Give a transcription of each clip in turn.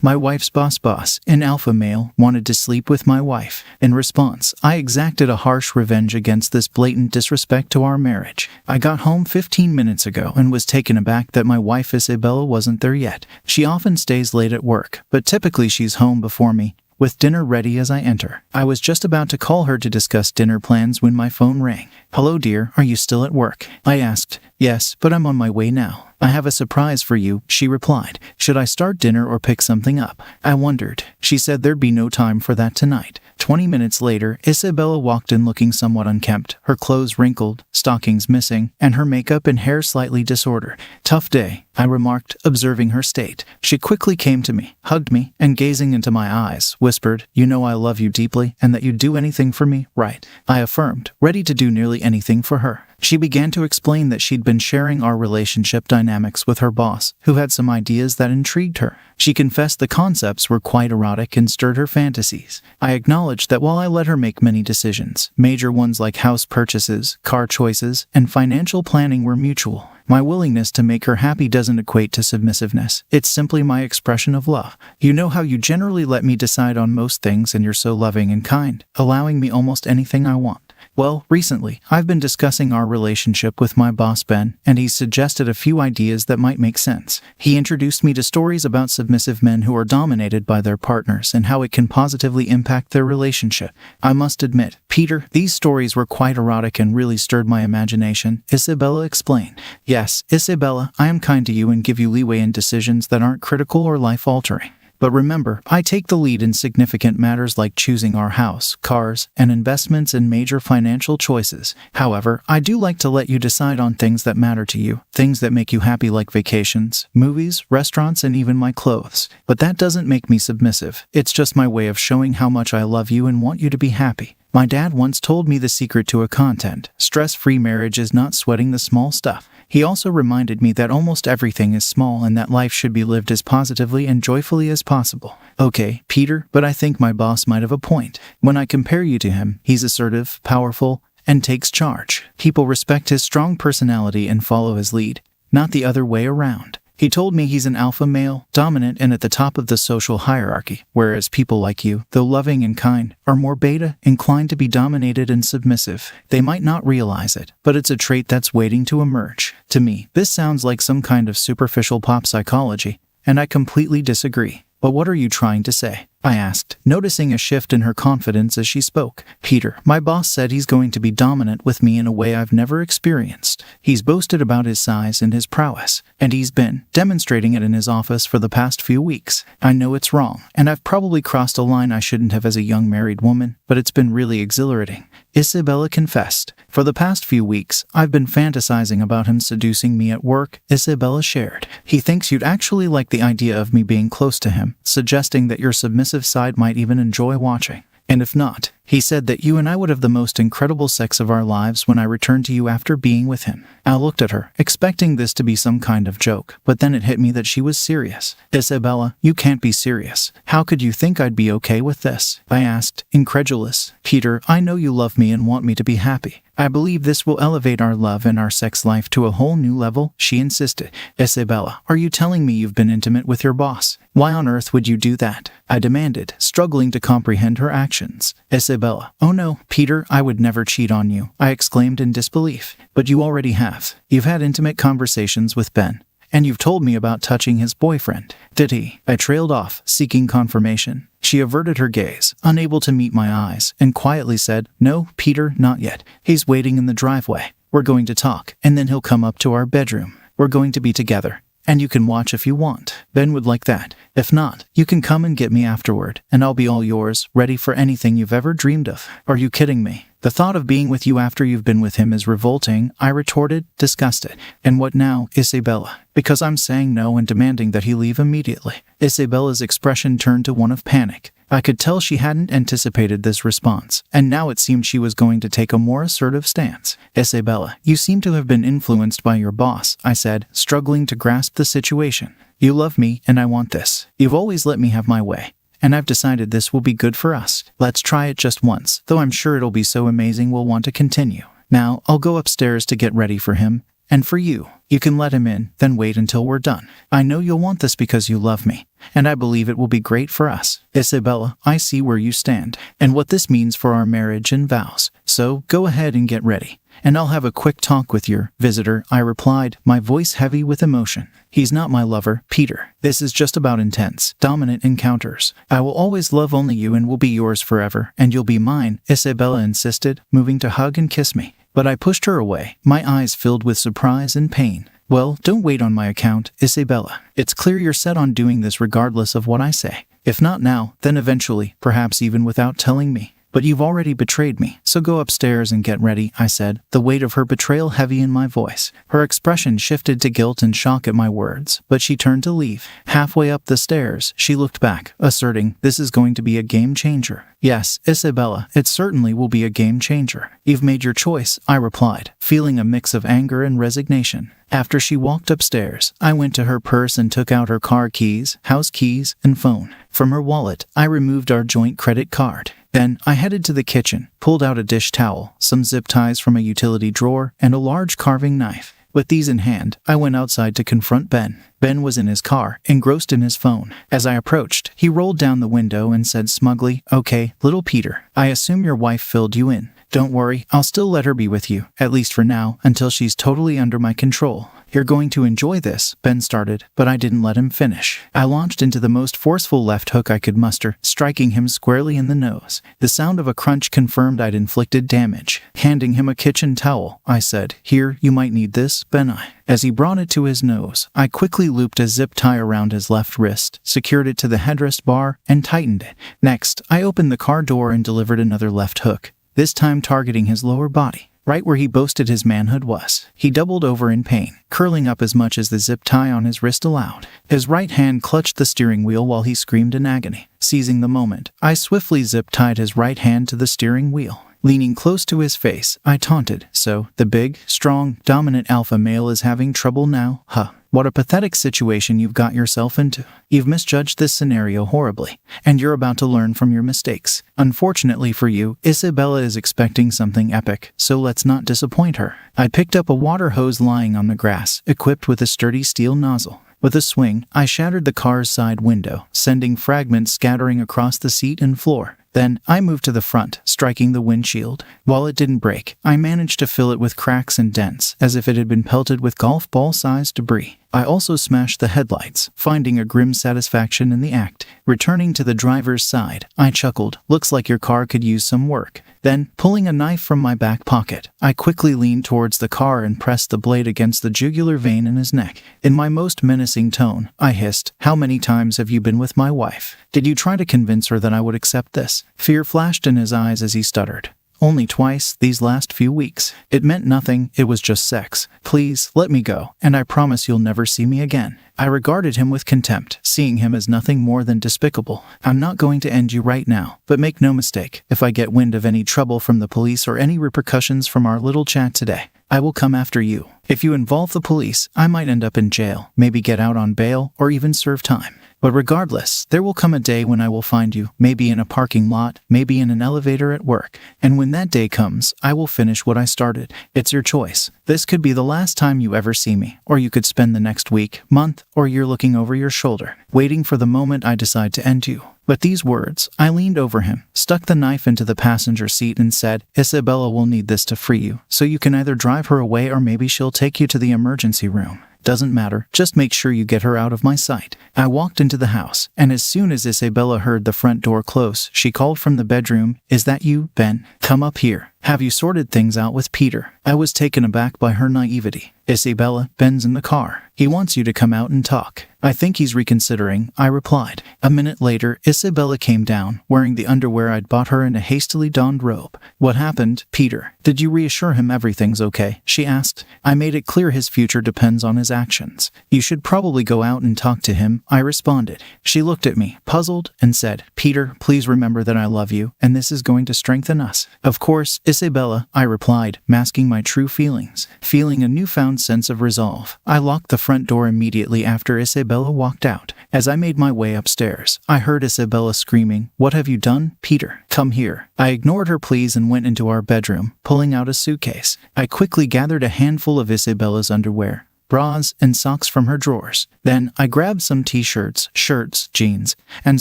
My wife's boss, an alpha male, wanted to sleep with my wife. In response, I exacted a harsh revenge against this blatant disrespect to our marriage. I got home 15 minutes ago and was taken aback that my wife Isabella wasn't there yet. She often stays late at work, but typically she's home before me, with dinner ready as I enter. I was just about to call her to discuss dinner plans when my phone rang. "Hello dear, are you still at work?" I asked. "Yes, but I'm on my way now. I have a surprise for you," she replied. "Should I start dinner or pick something up?" I wondered. She said there'd be no time for that tonight. 20 minutes later, Isabella walked in looking somewhat unkempt, her clothes wrinkled, stockings missing, and her makeup and hair slightly disordered. "Tough day," I remarked, observing her state. She quickly came to me, hugged me, and gazing into my eyes, whispered, "You know I love you deeply, and that you'd do anything for me, right?" I affirmed, ready to do nearly anything for her. She began to explain that she'd been sharing our relationship dynamics with her boss, who had some ideas that intrigued her. She confessed the concepts were quite erotic and stirred her fantasies. I acknowledged that while I let her make many decisions, major ones like house purchases, car choices, and financial planning were mutual. My willingness to make her happy doesn't equate to submissiveness. It's simply my expression of love. "You know how you generally let me decide on most things, and you're so loving and kind, allowing me almost anything I want. Well, recently, I've been discussing our relationship with my boss Ben, and he's suggested a few ideas that might make sense. He introduced me to stories about submissive men who are dominated by their partners and how it can positively impact their relationship. I must admit, Peter, these stories were quite erotic and really stirred my imagination," Isabella explained. "Yes, Isabella, I am kind to you and give you leeway in decisions that aren't critical or life-altering. But remember, I take the lead in significant matters like choosing our house, cars, and investments in major financial choices. However, I do like to let you decide on things that matter to you, things that make you happy like vacations, movies, restaurants, and even my clothes. But that doesn't make me submissive. It's just my way of showing how much I love you and want you to be happy. My dad once told me the secret to a content, stress-free marriage is not sweating the small stuff. He also reminded me that almost everything is small and that life should be lived as positively and joyfully as possible. Okay, Peter, but I think my boss might have a point. When I compare you to him, he's assertive, powerful, and takes charge. People respect his strong personality and follow his lead, not the other way around. He told me he's an alpha male, dominant and at the top of the social hierarchy, whereas people like you, though loving and kind, are more beta, inclined to be dominated and submissive. They might not realize it, but it's a trait that's waiting to emerge. To me, this sounds like some kind of superficial pop psychology, and I completely disagree. But what are you trying to say? I asked, noticing a shift in her confidence as she spoke. Peter, my boss said he's going to be dominant with me in a way I've never experienced. He's boasted about his size and his prowess, and he's been demonstrating it in his office for the past few weeks. I know it's wrong, and I've probably crossed a line I shouldn't have as a young married woman, but it's been really exhilarating, Isabella confessed. For the past few weeks, I've been fantasizing about him seducing me at work, Isabella shared. He thinks you'd actually like the idea of me being close to him, suggesting that your submissive side might even enjoy watching. And if not, he said that you and I would have the most incredible sex of our lives when I returned to you after being with him. I looked at her, expecting this to be some kind of joke, but then it hit me that she was serious. Isabella, you can't be serious. How could you think I'd be okay with this? I asked, incredulous. Peter, I know you love me and want me to be happy. I believe this will elevate our love and our sex life to a whole new level, she insisted. Isabella, are you telling me you've been intimate with your boss? Why on earth would you do that? I demanded, struggling to comprehend her actions. Isabella, oh no, Peter, I would never cheat on you, I exclaimed in disbelief. But you already have. You've had intimate conversations with Ben. And you've told me about touching his boyfriend. Did he? I trailed off, seeking confirmation. She averted her gaze, unable to meet my eyes, and quietly said, No, Peter, not yet. He's waiting in the driveway. We're going to talk, and then he'll come up to our bedroom. We're going to be together. And you can watch if you want. Ben would like that. If not, you can come and get me afterward, and I'll be all yours, ready for anything you've ever dreamed of. Are you kidding me? The thought of being with you after you've been with him is revolting, I retorted, disgusted. And what now, Isabella? Because I'm saying no and demanding that he leave immediately. Isabella's expression turned to one of panic. I could tell she hadn't anticipated this response, and now it seemed she was going to take a more assertive stance. Isabella, you seem to have been influenced by your boss, I said, struggling to grasp the situation. You love me, and I want this. You've always let me have my way. And I've decided this will be good for us. Let's try it just once, though I'm sure it'll be so amazing we'll want to continue. Now, I'll go upstairs to get ready for him, And for you, you can let him in, then wait until we're done. I know you'll want this because you love me, and I believe it will be great for us. Isabella, I see where you stand, and what this means for our marriage and vows. So, go ahead and get ready, and I'll have a quick talk with your visitor, I replied, my voice heavy with emotion. He's not my lover, Peter. This is just about intense, dominant encounters. I will always love only you and will be yours forever, and you'll be mine, Isabella insisted, moving to hug and kiss me. But I pushed her away, my eyes filled with surprise and pain. Well, don't wait on my account, Isabella. It's clear you're set on doing this regardless of what I say. If not now, then eventually, perhaps even without telling me. But you've already betrayed me, so go upstairs and get ready, I said, the weight of her betrayal heavy in my voice. Her expression shifted to guilt and shock at my words, but she turned to leave. Halfway up the stairs, she looked back, asserting, this is going to be a game changer. Yes, Isabella, it certainly will be a game changer. You've made your choice, I replied, feeling a mix of anger and resignation. After she walked upstairs, I went to her purse and took out her car keys, house keys, and phone. From her wallet, I removed our joint credit card. Then, I headed to the kitchen, pulled out a dish towel, some zip ties from a utility drawer, and a large carving knife. With these in hand, I went outside to confront Ben. Ben was in his car, engrossed in his phone. As I approached, he rolled down the window and said smugly, okay, little Peter, I assume your wife filled you in. Don't worry, I'll still let her be with you, at least for now, until she's totally under my control. You're going to enjoy this, Ben started, but I didn't let him finish. I launched into the most forceful left hook I could muster, striking him squarely in the nose. The sound of a crunch confirmed I'd inflicted damage. Handing him a kitchen towel, I said, here, you might need this, Ben. As he brought it to his nose, I quickly looped a zip tie around his left wrist, secured it to the headrest bar, and tightened it. Next, I opened the car door and delivered another left hook, this time targeting his lower body, right where he boasted his manhood was. He doubled over in pain, curling up as much as the zip tie on his wrist allowed. His right hand clutched the steering wheel while he screamed in agony. Seizing the moment, I swiftly zip-tied his right hand to the steering wheel. Leaning close to his face, I taunted, so, the big, strong, dominant alpha male is having trouble now, huh? What a pathetic situation you've got yourself into. You've misjudged this scenario horribly, and you're about to learn from your mistakes. Unfortunately for you, Isabella is expecting something epic, so let's not disappoint her. I picked up a water hose lying on the grass, equipped with a sturdy steel nozzle. With a swing, I shattered the car's side window, sending fragments scattering across the seat and floor. Then, I moved to the front, striking the windshield. While it didn't break, I managed to fill it with cracks and dents, as if it had been pelted with golf ball-sized debris. I also smashed the headlights, finding a grim satisfaction in the act. Returning to the driver's side, I chuckled, looks like your car could use some work. Then, pulling a knife from my back pocket, I quickly leaned towards the car and pressed the blade against the jugular vein in his neck. In my most menacing tone, I hissed, how many times have you been with my wife? Did you try to convince her that I would accept this? Fear flashed in his eyes as he stuttered. Only twice, these last few weeks. It meant nothing, it was just sex. Please, let me go, and I promise you'll never see me again. I regarded him with contempt, seeing him as nothing more than despicable. I'm not going to end you right now, but make no mistake, if I get wind of any trouble from the police or any repercussions from our little chat today, I will come after you. If you involve the police, I might end up in jail, maybe get out on bail, or even serve time. But regardless, there will come a day when I will find you, maybe in a parking lot, maybe in an elevator at work. And when that day comes, I will finish what I started. It's your choice. This could be the last time you ever see me, or you could spend the next week, month, or year looking over your shoulder, waiting for the moment I decide to end you. With these words, I leaned over him, stuck the knife into the passenger seat and said, Isabella will need this to free you, so you can either drive her away or maybe she'll take you to the emergency room. Doesn't matter, just make sure you get her out of my sight. I walked into the house, and as soon as Isabella heard the front door close, she called from the bedroom, Is that you, Ben? Come up here. Have you sorted things out with Peter? I was taken aback by her naivety. Isabella, Ben's in the car. He wants you to come out and talk. I think he's reconsidering, I replied. A minute later, Isabella came down, wearing the underwear I'd bought her and a hastily donned robe. What happened, Peter? Did you reassure him everything's okay? She asked. I made it clear his future depends on his actions. You should probably go out and talk to him, I responded. She looked at me, puzzled, and said, Peter, please remember that I love you, and this is going to strengthen us. Of course, Isabella, I replied, masking my true feelings. Feeling a newfound sense of resolve, I locked the front door immediately after Isabella walked out. As I made my way upstairs, I heard Isabella screaming, "What have you done, Peter? Come here." I ignored her pleas and went into our bedroom, pulling out a suitcase. I quickly gathered a handful of Isabella's underwear, bras, and socks from her drawers. Then I grabbed some t-shirts, shirts, jeans, and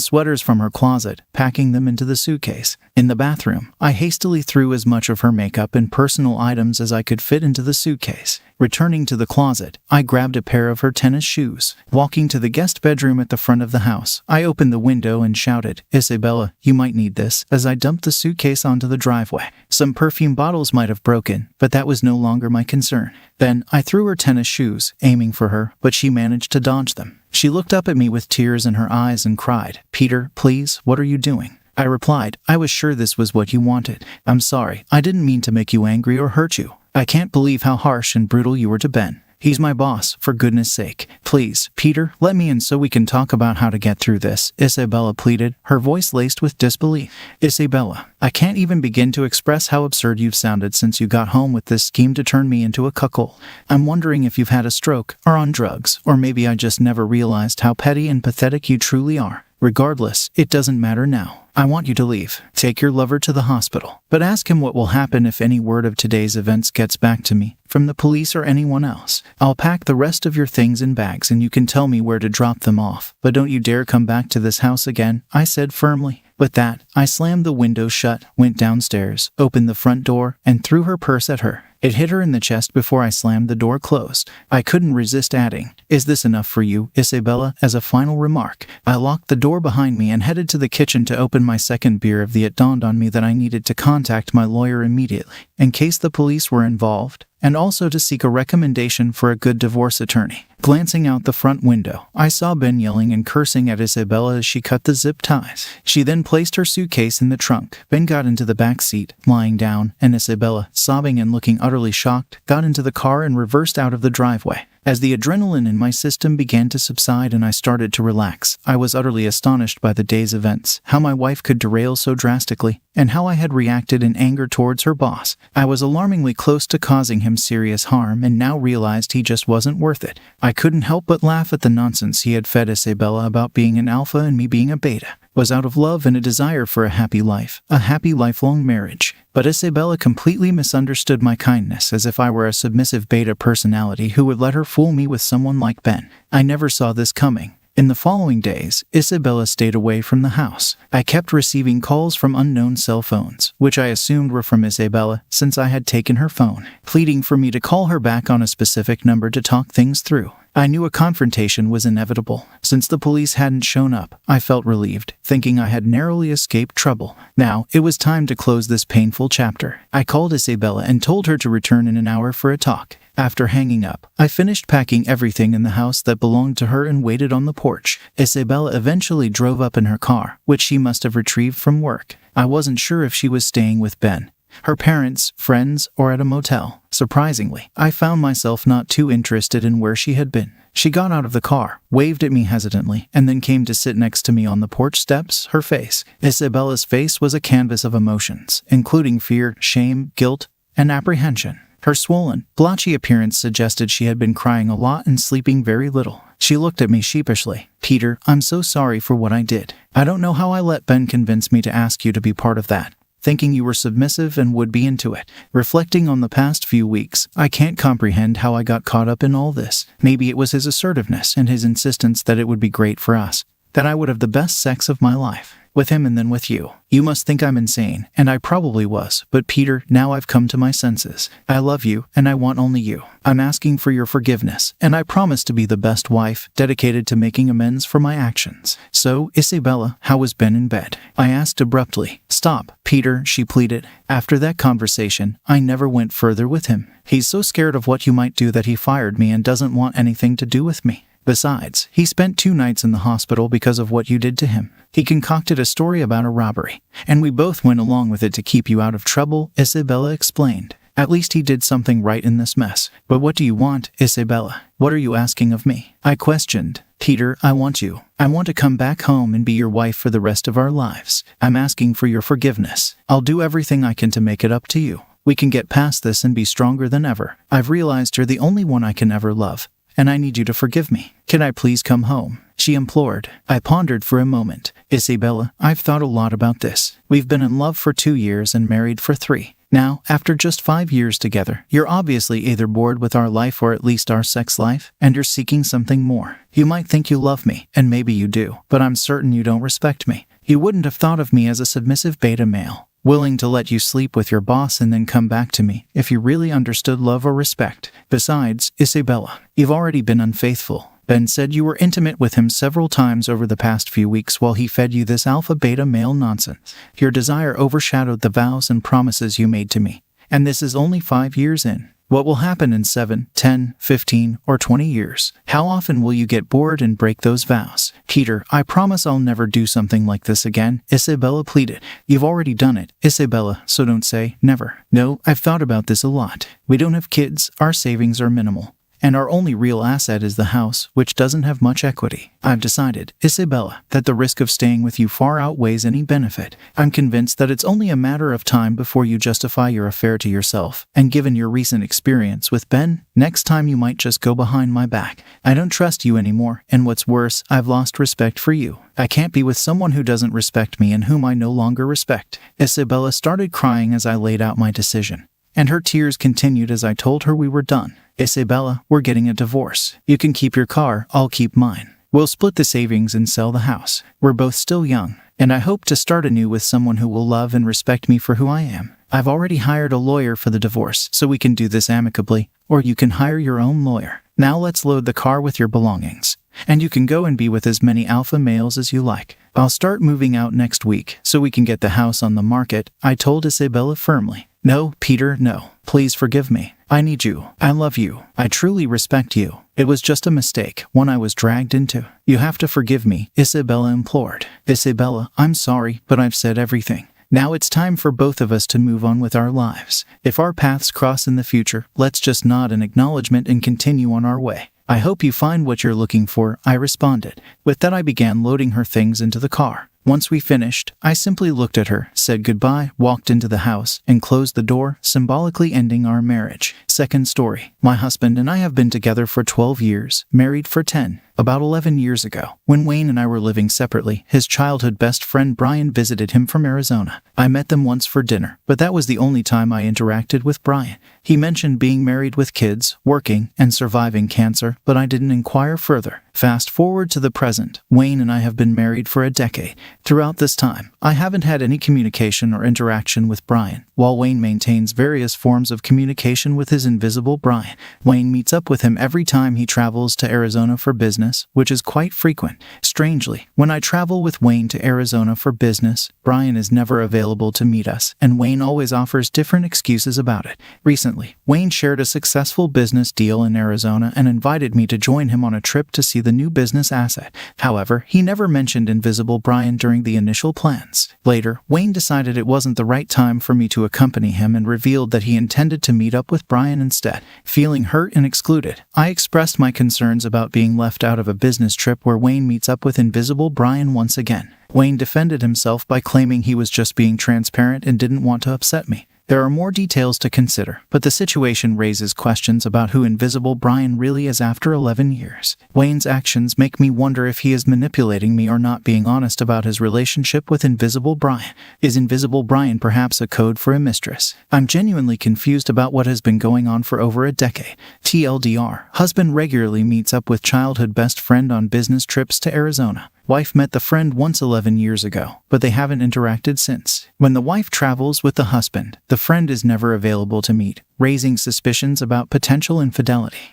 sweaters from her closet, packing them into the suitcase. In the bathroom, I hastily threw as much of her makeup and personal items as I could fit into the suitcase. Returning to the closet, I grabbed a pair of her tennis shoes. Walking to the guest bedroom at the front of the house, I opened the window and shouted, "Isabella, you might need this," as I dumped the suitcase onto the driveway. Some perfume bottles might have broken, but that was no longer my concern. Then I threw her tennis shoes, aiming for her, but she managed to dodge them. She looked up at me with tears in her eyes and cried, "Peter, please, what are you doing?" I replied, "I was sure this was what you wanted. I'm sorry, I didn't mean to make you angry or hurt you. I can't believe how harsh and brutal you were to Ben. He's my boss, for goodness sake. Please, Peter, let me in so we can talk about how to get through this," Isabella pleaded, her voice laced with disbelief. "Isabella, I can't even begin to express how absurd you've sounded since you got home with this scheme to turn me into a cuckold. I'm wondering if you've had a stroke, or on drugs, or maybe I just never realized how petty and pathetic you truly are. Regardless, it doesn't matter now. I want you to leave. Take your lover to the hospital. But ask him what will happen if any word of today's events gets back to me, from the police or anyone else. I'll pack the rest of your things in bags and you can tell me where to drop them off. But don't you dare come back to this house again," I said firmly. With that, I slammed the window shut, went downstairs, opened the front door, and threw her purse at her. It hit her in the chest before I slammed the door closed. I couldn't resist adding, "Is this enough for you, Isabella?" as a final remark. I locked the door behind me and headed to the kitchen to open my second beer. It dawned on me that I needed to contact my lawyer immediately, in case the police were involved, and also to seek a recommendation for a good divorce attorney. Glancing out the front window, I saw Ben yelling and cursing at Isabella as she cut the zip ties. She then placed her suitcase in the trunk. Ben got into the back seat, lying down, and Isabella, sobbing and looking utterly shocked, got into the car and reversed out of the driveway. As the adrenaline in my system began to subside and I started to relax, I was utterly astonished by the day's events, how my wife could derail so drastically, and how I had reacted in anger towards her boss. I was alarmingly close to causing him serious harm and now realized he just wasn't worth it. I couldn't help but laugh at the nonsense he had fed Isabella about being an alpha and me being a beta. Was out of love and a desire for a happy life, a happy lifelong marriage. But Isabella completely misunderstood my kindness, as if I were a submissive beta personality who would let her fool me with someone like Ben. I never saw this coming. In the following days, Isabella stayed away from the house. I kept receiving calls from unknown cell phones, which I assumed were from Isabella since I had taken her phone, pleading for me to call her back on a specific number to talk things through. I knew a confrontation was inevitable. Since the police hadn't shown up, I felt relieved, thinking I had narrowly escaped trouble. Now, it was time to close this painful chapter. I called Isabella and told her to return in an hour for a talk. After hanging up, I finished packing everything in the house that belonged to her and waited on the porch. Isabella eventually drove up in her car, which she must have retrieved from work. I wasn't sure if she was staying with Ben, her parents, friends, or at a motel. Surprisingly, I found myself not too interested in where she had been. She got out of the car, waved at me hesitantly, and then came to sit next to me on the porch steps, her face. Isabella's face was a canvas of emotions, including fear, shame, guilt, and apprehension. Her swollen, blotchy appearance suggested she had been crying a lot and sleeping very little. She looked at me sheepishly. "Peter, I'm so sorry for what I did. I don't know how I let Ben convince me to ask you to be part of that, thinking you were submissive and would be into it. Reflecting on the past few weeks, I can't comprehend how I got caught up in all this. Maybe it was his assertiveness and his insistence that it would be great for us, that I would have the best sex of my life, with him and then with you. You must think I'm insane, and I probably was, but Peter, now I've come to my senses. I love you, and I want only you. I'm asking for your forgiveness, and I promise to be the best wife, dedicated to making amends for my actions. So, Isabella, how was Ben in bed?" I asked abruptly. "Stop, Peter," she pleaded. "After that conversation, I never went further with him. He's so scared of what you might do that he fired me and doesn't want anything to do with me. Besides, he spent 2 nights in the hospital because of what you did to him. He concocted a story about a robbery, and we both went along with it to keep you out of trouble," Isabella explained. "At least he did something right in this mess. But what do you want, Isabella? What are you asking of me?" I questioned. "Peter, I want you. I want to come back home and be your wife for the rest of our lives. I'm asking for your forgiveness. I'll do everything I can to make it up to you. We can get past this and be stronger than ever. I've realized you're the only one I can ever love, and I need you to forgive me. Can I please come home?" she implored. I pondered for a moment. "Isabella, I've thought a lot about this. We've been in love for 2 years and married for 3. Now, after just 5 years together, you're obviously either bored with our life or at least our sex life, and you're seeking something more. You might think you love me, and maybe you do, but I'm certain you don't respect me. You wouldn't have thought of me as a submissive beta male, willing to let you sleep with your boss and then come back to me if you really understood love or respect. Besides, Isabella, you've already been unfaithful. Ben said you were intimate with him several times over the past few weeks while he fed you this alpha-beta male nonsense. Your desire overshadowed the vows and promises you made to me. And this is only 5 years in. What will happen in 7, 10, 15, or 20 years? How often will you get bored and break those vows? Peter, I promise I'll never do something like this again," Isabella pleaded. "You've already done it, Isabella, so don't say never." "No, I've thought about this a lot. We don't have kids, our savings are minimal. And our only real asset is the house, which doesn't have much equity. I've decided, Isabella, that the risk of staying with you far outweighs any benefit. I'm convinced that it's only a matter of time before you justify your affair to yourself, and given your recent experience with Ben, next time you might just go behind my back. I don't trust you anymore, and what's worse, I've lost respect for you. I can't be with someone who doesn't respect me and whom I no longer respect." Isabella started crying as I laid out my decision, and her tears continued as I told her we were done. "Isabella, we're getting a divorce. You can keep your car, I'll keep mine. We'll split the savings and sell the house. We're both still young, and I hope to start anew with someone who will love and respect me for who I am. I've already hired a lawyer for the divorce, so we can do this amicably, or you can hire your own lawyer. Now let's load the car with your belongings, and you can go and be with as many alpha males as you like. I'll start moving out next week, so we can get the house on the market," I told Isabella firmly. "No, Peter, no. Please forgive me. I need you. I love you. I truly respect you. It was just a mistake, one I was dragged into. You have to forgive me," Isabella implored. "Isabella, I'm sorry, but I've said everything. Now it's time for both of us to move on with our lives. If our paths cross in the future, let's just nod in acknowledgement and continue on our way. I hope you find what you're looking for," I responded. With that, I began loading her things into the car. Once we finished, I simply looked at her, said goodbye, walked into the house, and closed the door, symbolically ending our marriage. Second story. My husband and I have been together for 12 years, married for 10. About 11 years ago, when Wayne and I were living separately, his childhood best friend Brian visited him from Arizona. I met them once for dinner, but that was the only time I interacted with Brian. He mentioned being married with kids, working, and surviving cancer, but I didn't inquire further. Fast forward to the present, Wayne and I have been married for a decade. Throughout this time, I haven't had any communication or interaction with Brian, while Wayne maintains various forms of communication with his invisible Brian. Wayne meets up with him every time he travels to Arizona for business, which is quite frequent. Strangely, when I travel with Wayne to Arizona for business, Brian is never available to meet us, and Wayne always offers different excuses about it. Recently, Wayne shared a successful business deal in Arizona and invited me to join him on a trip to see the new business asset. However, he never mentioned invisible Brian during the initial plans. Later, Wayne decided it wasn't the right time for me to accompany him and revealed that he intended to meet up with Brian instead. Feeling hurt and excluded, I expressed my concerns about being left out of a business trip where Wayne meets up with invisible Brian once again. Wayne defended himself by claiming he was just being transparent and didn't want to upset me. There are more details to consider, but the situation raises questions about who invisible Brian really is after 11 years. Wayne's actions make me wonder if he is manipulating me or not being honest about his relationship with invisible Brian. Is invisible Brian perhaps a code for a mistress? I'm genuinely confused about what has been going on for over a decade. TLDR, husband regularly meets up with childhood best friend on business trips to Arizona. Wife met the friend once 11 years ago, but they haven't interacted since. When the wife travels with the husband, the friend is never available to meet, raising suspicions about potential infidelity.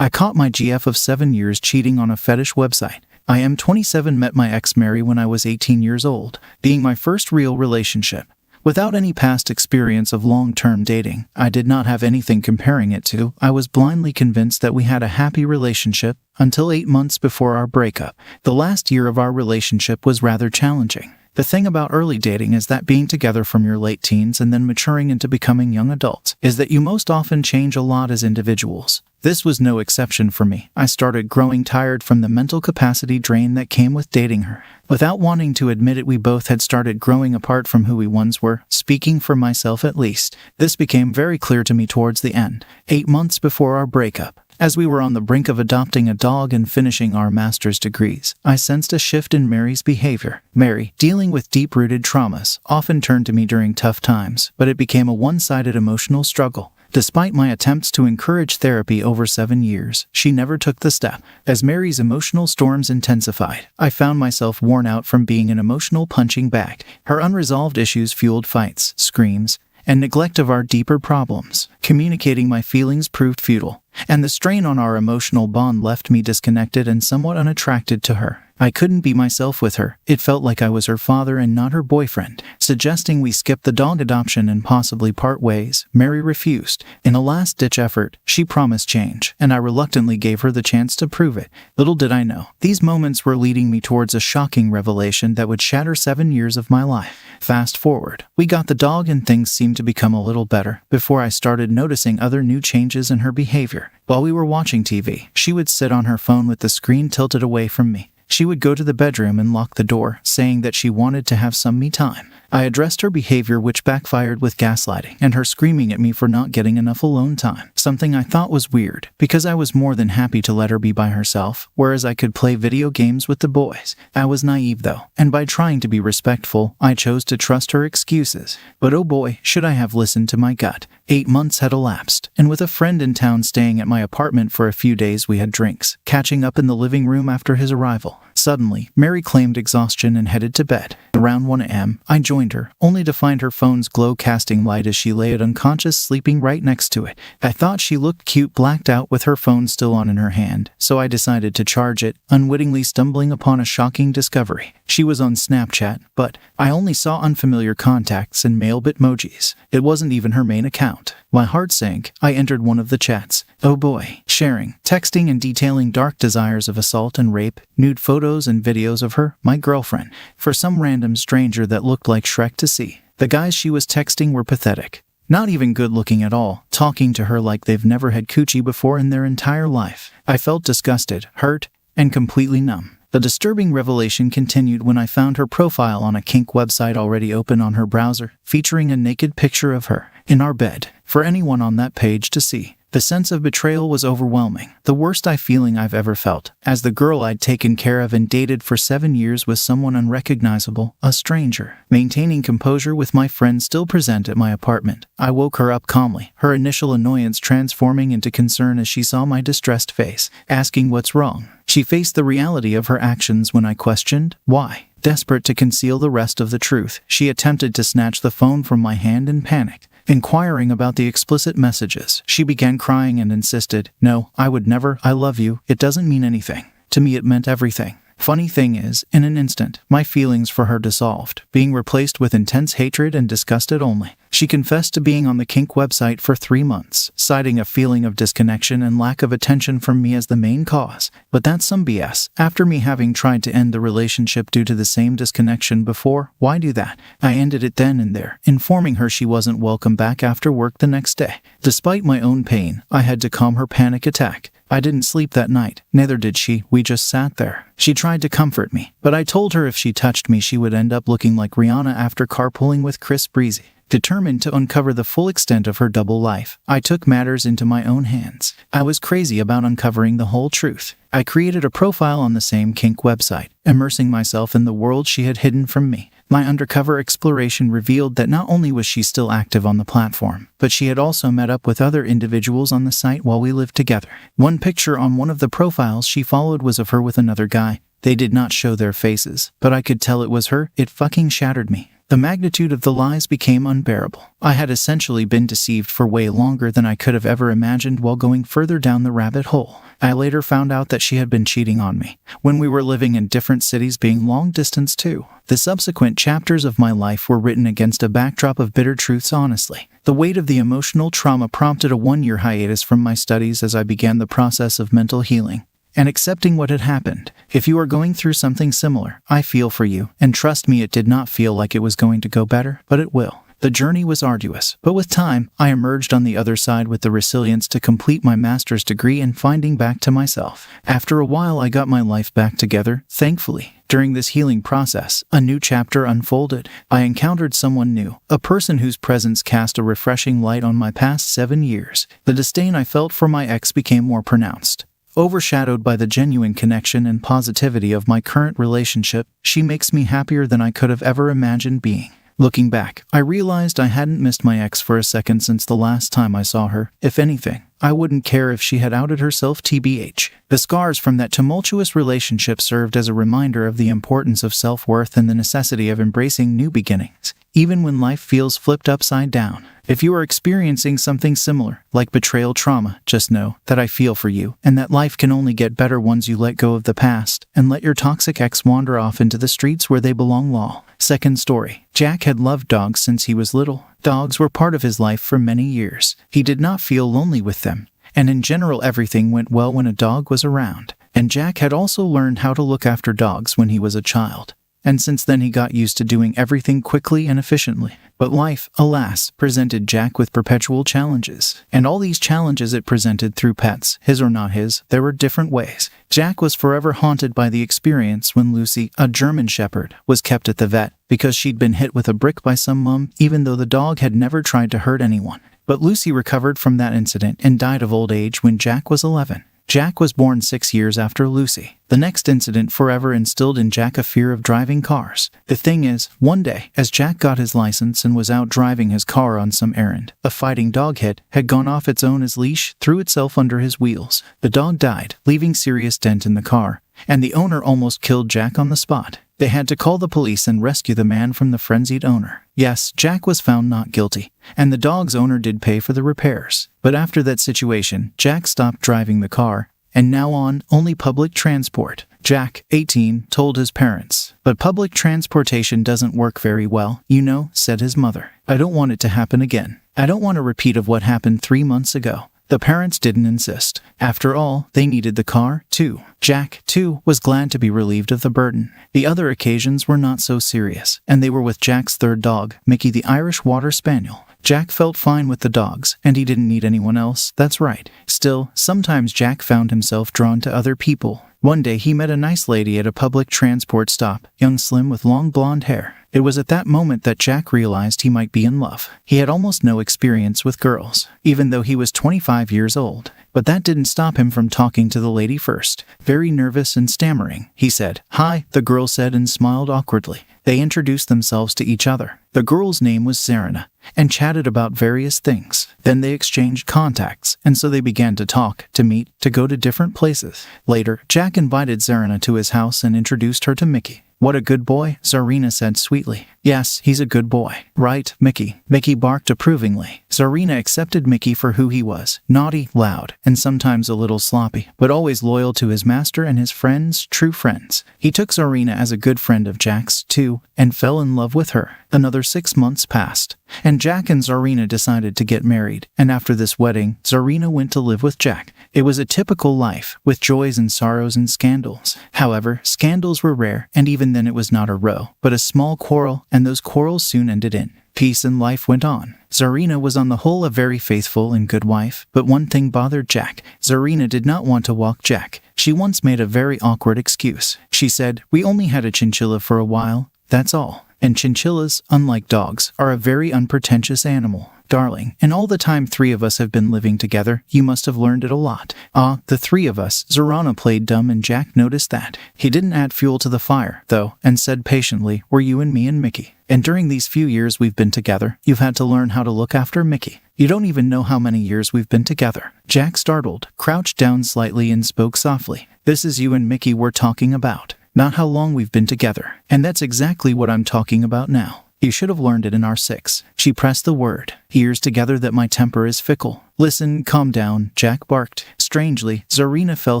I caught my GF of 7 years cheating on a fetish website. I am 27, met my ex Mary when I was 18 years old, being my first real relationship. Without any past experience of long-term dating, I did not have anything comparing it to. I was blindly convinced that we had a happy relationship until 8 months before our breakup. The last year of our relationship was rather challenging. The thing about early dating is that being together from your late teens and then maturing into becoming young adults is that you most often change a lot as individuals. This was no exception for me. I started growing tired from the mental capacity drain that came with dating her. Without wanting to admit it, we both had started growing apart from who we once were, speaking for myself at least. This became very clear to me towards the end, 8 months before our breakup. As we were on the brink of adopting a dog and finishing our master's degrees, I sensed a shift in Mary's behavior. Mary, dealing with deep-rooted traumas, often turned to me during tough times, but it became a one-sided emotional struggle. Despite my attempts to encourage therapy over 7 years, she never took the step. As Mary's emotional storms intensified, I found myself worn out from being an emotional punching bag. Her unresolved issues fueled fights, screams, and neglect of our deeper problems. Communicating my feelings proved futile, and the strain on our emotional bond left me disconnected and somewhat unattracted to her. I couldn't be myself with her. It felt like I was her father and not her boyfriend. Suggesting we skip the dog adoption and possibly part ways, Mary refused. In a last-ditch effort, she promised change, and I reluctantly gave her the chance to prove it. Little did I know, these moments were leading me towards a shocking revelation that would shatter 7 years of my life. Fast forward, we got the dog and things seemed to become a little better before I started noticing other new changes in her behavior. While we were watching TV, she would sit on her phone with the screen tilted away from me. She would go to the bedroom and lock the door, saying that she wanted to have some me time. I addressed her behavior, which backfired with gaslighting and her screaming at me for not getting enough alone time, something I thought was weird, because I was more than happy to let her be by herself, whereas I could play video games with the boys. I was naive though, and by trying to be respectful, I chose to trust her excuses. But oh boy, should I have listened to my gut. 8 months had elapsed, and with a friend in town staying at my apartment for a few days, we had drinks, catching up in the living room after his arrival. Suddenly, Mary claimed exhaustion and headed to bed. Around 1 a.m., I joined her, only to find her phone's glow casting light as she lay unconscious, sleeping right next to it. I thought she looked cute blacked out with her phone still on in her hand, so I decided to charge it, unwittingly stumbling upon a shocking discovery. She was on Snapchat, but I only saw unfamiliar contacts and male bitmojis. It wasn't even her main account. My heart sank. I entered one of the chats. Oh boy. Sharing, texting, and detailing dark desires of assault and rape, nude photos and videos of her, my girlfriend, for some random stranger that looked like Shrek to see. The guys she was texting were pathetic. Not even good looking at all, talking to her like they've never had coochie before in their entire life. I felt disgusted, hurt, and completely numb. The disturbing revelation continued when I found her profile on a kink website already open on her browser, featuring a naked picture of her in our bed for anyone on that page to see. The sense of betrayal was overwhelming, the worst feeling I've ever felt, as the girl I'd taken care of and dated for 7 years was someone unrecognizable, a stranger. Maintaining composure with my friend still present at my apartment, I woke her up calmly, her initial annoyance transforming into concern as she saw my distressed face, asking what's wrong. She faced the reality of her actions when I questioned why. Desperate to conceal the rest of the truth, she attempted to snatch the phone from my hand in panic. Inquiring about the explicit messages, she began crying and insisted, "No, I would never, I love you, it doesn't mean anything." To me it meant everything. Funny thing is, in an instant, my feelings for her dissolved, being replaced with intense hatred and disgust only. She confessed to being on the kink website for 3 months, citing a feeling of disconnection and lack of attention from me as the main cause. But that's some BS. After me having tried to end the relationship due to the same disconnection before, why do that? I ended it then and there, informing her she wasn't welcome back after work the next day. Despite my own pain, I had to calm her panic attack. I didn't sleep that night, neither did she. We just sat there. She tried to comfort me, but I told her if she touched me she would end up looking like Rihanna after carpooling with Chris Breezy. Determined to uncover the full extent of her double life, I took matters into my own hands. I was crazy about uncovering the whole truth. I created a profile on the same kink website, immersing myself in the world she had hidden from me. My undercover exploration revealed that not only was she still active on the platform, but she had also met up with other individuals on the site while we lived together. One picture on one of the profiles she followed was of her with another guy. They did not show their faces, but I could tell it was her. It fucking shattered me. The magnitude of the lies became unbearable. I had essentially been deceived for way longer than I could have ever imagined while going further down the rabbit hole. I later found out that she had been cheating on me, when we were living in different cities, being long distance too. The subsequent chapters of my life were written against a backdrop of bitter truths honestly. The weight of the emotional trauma prompted a 1-year hiatus from my studies as I began the process of mental healing and accepting what had happened. If you are going through something similar, I feel for you, and trust me, it did not feel like it was going to go better, but it will. The journey was arduous, but with time, I emerged on the other side with the resilience to complete my master's degree and finding back to myself. After a while, I got my life back together, thankfully. During this healing process, a new chapter unfolded. I encountered someone new, a person whose presence cast a refreshing light on my past 7 years. The disdain I felt for my ex became more pronounced. Overshadowed by the genuine connection and positivity of my current relationship, she makes me happier than I could have ever imagined being. Looking back, I realized I hadn't missed my ex for a second since the last time I saw her. If anything, I wouldn't care if she had outed herself tbh. The scars from that tumultuous relationship served as a reminder of the importance of self-worth and the necessity of embracing new beginnings, even when life feels flipped upside down. If you are experiencing something similar, like betrayal trauma, just know that I feel for you, and that life can only get better once you let go of the past and let your toxic ex wander off into the streets where they belong. Lol. Second story. Jack had loved dogs since he was little. Dogs were part of his life for many years. He did not feel lonely with them, and in general everything went well when a dog was around. And Jack had also learned how to look after dogs when he was a child. And since then he got used to doing everything quickly and efficiently. But life, alas, presented Jack with perpetual challenges. And all these challenges it presented through pets, his or not his, there were different ways. Jack was forever haunted by the experience when Lucy, a German Shepherd, was kept at the vet because she'd been hit with a brick by some mum, even though the dog had never tried to hurt anyone. But Lucy recovered from that incident and died of old age when Jack was 11. Jack was born 6 years after Lucy. The next incident forever instilled in Jack a fear of driving cars. The thing is, one day, as Jack got his license and was out driving his car on some errand, a fighting dog had gone off its own. His leash threw itself under his wheels. The dog died, leaving serious dent in the car, and the owner almost killed Jack on the spot. They had to call the police and rescue the man from the frenzied owner. Yes, Jack was found not guilty, and the dog's owner did pay for the repairs. But after that situation, Jack stopped driving the car, and now on only public transport. Jack, 18, told his parents, "But public transportation doesn't work very well, you know," said his mother. "I don't want it to happen again. I don't want a repeat of what happened 3 months ago." The parents didn't insist. After all, they needed the car, too. Jack, too, was glad to be relieved of the burden. The other occasions were not so serious, and they were with Jack's third dog, Mickey the Irish Water Spaniel. Jack felt fine with the dogs, and he didn't need anyone else, that's right. Still, sometimes Jack found himself drawn to other people. One day he met a nice lady at a public transport stop, young, slim, with long blonde hair. It was at that moment that Jack realized he might be in love. He had almost no experience with girls, even though he was 25 years old. But that didn't stop him from talking to the lady first. Very nervous and stammering, he said, "Hi," the girl said and smiled awkwardly. They introduced themselves to each other. The girl's name was Zarina, and chatted about various things. Then they exchanged contacts, and so they began to talk, to meet, to go to different places. Later, Jack invited Zarina to his house and introduced her to Mickey. "What a good boy," Zarina said sweetly. "Yes, he's a good boy. Right, Mickey?" Mickey barked approvingly. Zarina accepted Mickey for who he was, naughty, loud, and sometimes a little sloppy, but always loyal to his master and his friends, true friends. He took Zarina as a good friend of Jack's, too, and fell in love with her. Another 6 months passed, and Jack and Zarina decided to get married, and after this wedding, Zarina went to live with Jack. It was a typical life, with joys and sorrows and scandals. However, scandals were rare, and even then it was not a row, but a small quarrel, and those quarrels soon ended in peace and life went on. Zarina was on the whole a very faithful and good wife, but one thing bothered Jack. Zarina did not want to walk Jack. She once made a very awkward excuse. She said, "We only had a chinchilla for a while, that's all." And chinchillas, unlike dogs, are a very unpretentious animal. "Darling, in all the time 3 of us have been living together, you must have learned it a lot." "Ah, the 3 of us." Zarina played dumb and Jack noticed that. He didn't add fuel to the fire, though, and said patiently, "Were you and me and Mickey. And during these few years we've been together, you've had to learn how to look after Mickey. You don't even know how many years we've been together." Jack, startled, crouched down slightly and spoke softly. "This is you and Mickey we're talking about, not how long we've been together. And that's exactly what I'm talking about now. You should have learned it in R6. She pressed the word. "Years together that my temper is fickle." "Listen, calm down," Jack barked. Strangely, Zarina fell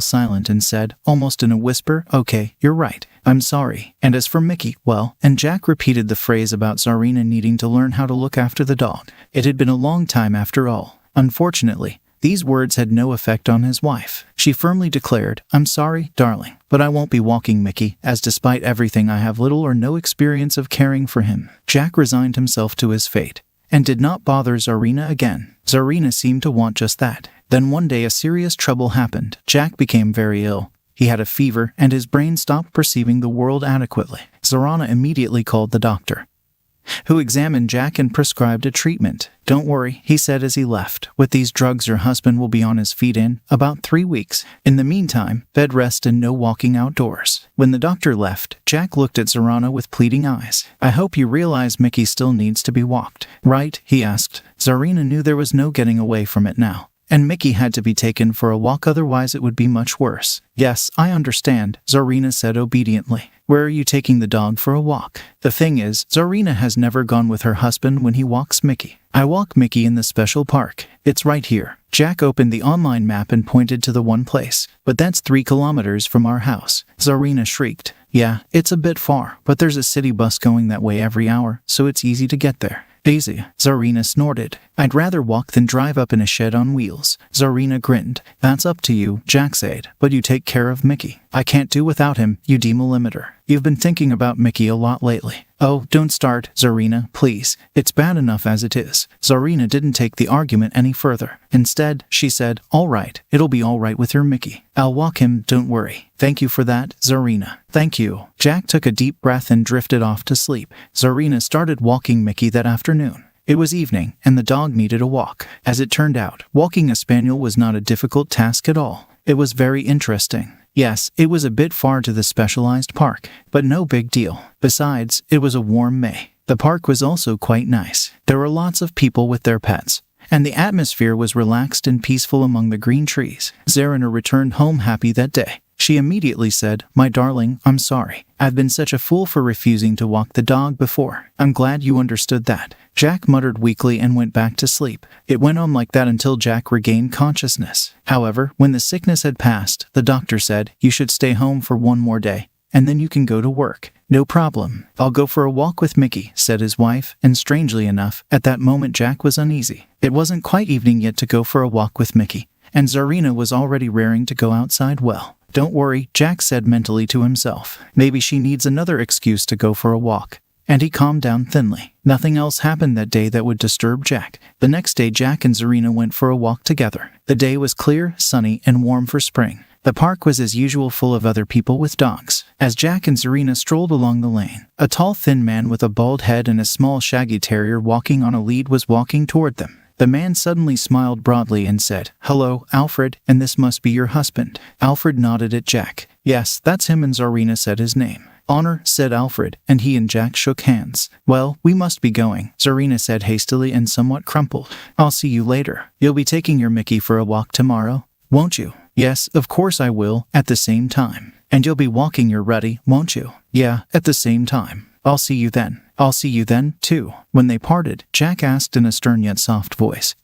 silent and said, almost in a whisper, "Okay, you're right. I'm sorry. And as for Mickey, well," and Jack repeated the phrase about Zarina needing to learn how to look after the dog. It had been a long time after all. Unfortunately, these words had no effect on his wife. She firmly declared, "I'm sorry, darling, but I won't be walking Mickey, as despite everything I have little or no experience of caring for him." Jack resigned himself to his fate. and did not bother Zarina again. Zarina seemed to want just that. Then one day a serious trouble happened. Jack became very ill. He had a fever, and his brain stopped perceiving the world adequately. Zarina immediately called the doctor, who examined Jack and prescribed a treatment. "Don't worry," he said as he left. "With these drugs your husband will be on his feet in about 3 weeks. In the meantime, bed rest and no walking outdoors." When the doctor left, Jack looked at Zarina with pleading eyes. "I hope you realize Mickey still needs to be walked, right?" he asked. Zarina knew there was no getting away from it now, and Mickey had to be taken for a walk, otherwise it would be much worse. "Yes, I understand," Zarina said obediently. "Where are you taking the dog for a walk?" The thing is, Zarina has never gone with her husband when he walks Mickey. "I walk Mickey in the special park. It's right here." Jack opened the online map and pointed to the one place. "But that's 3 kilometers from our house," Zarina shrieked. "Yeah, it's a bit far, but there's a city bus going that way every hour, so it's easy to get there." "Easy," Zarina snorted. "I'd rather walk than drive up in a shed on wheels." Zarina grinned. "That's up to you," Jack said, "but you take care of Mickey." "I can't do without him, you delimiter. You've been thinking about Mickey a lot lately." "Oh, don't start, Zarina, please. It's bad enough as it is." Zarina didn't take the argument any further. Instead, she said, "All right, it'll be all right with your Mickey. I'll walk him, don't worry." "Thank you for that, Zarina." "Thank you." Jack took a deep breath and drifted off to sleep. Zarina started walking Mickey that afternoon. It was evening, and the dog needed a walk. As it turned out, walking a spaniel was not a difficult task at all. It was very interesting. Yes, it was a bit far to the specialized park, but no big deal. Besides, it was a warm May. The park was also quite nice. There were lots of people with their pets, and the atmosphere was relaxed and peaceful among the green trees. Zarina returned home happy that day. She immediately said, "My darling, I'm sorry. I've been such a fool for refusing to walk the dog before. I'm glad you understood that." Jack muttered weakly and went back to sleep. It went on like that until Jack regained consciousness. However, when the sickness had passed, the doctor said, "You should stay home for 1 more day, and then you can go to work." "No problem. I'll go for a walk with Mickey," said his wife, and strangely enough, at that moment Jack was uneasy. It wasn't quite evening yet to go for a walk with Mickey, and Zarina was already raring to go outside. "Well, don't worry," Jack said mentally to himself. "Maybe she needs another excuse to go for a walk." And he calmed down thinly. Nothing else happened that day that would disturb Jack. The next day Jack and Zarina went for a walk together. The day was clear, sunny, and warm for spring. The park was as usual full of other people with dogs. As Jack and Zarina strolled along the lane, a tall thin man with a bald head and a small shaggy terrier walking on a lead was walking toward them. The man suddenly smiled broadly and said, "Hello, Alfred, and this must be your husband." Alfred nodded at Jack. "Yes, that's him," and Zarina said his name. "Honor," said Alfred, and he and Jack shook hands. "Well, we must be going," Zarina said hastily and somewhat crumpled. "I'll see you later. You'll be taking your Mickey for a walk tomorrow, won't you?" "Yes, of course I will, at the same time." "And you'll be walking your Ruddy, won't you?" "Yeah, at the same time." "I'll see you then." "I'll see you then, too." When they parted, Jack asked in a stern yet soft voice,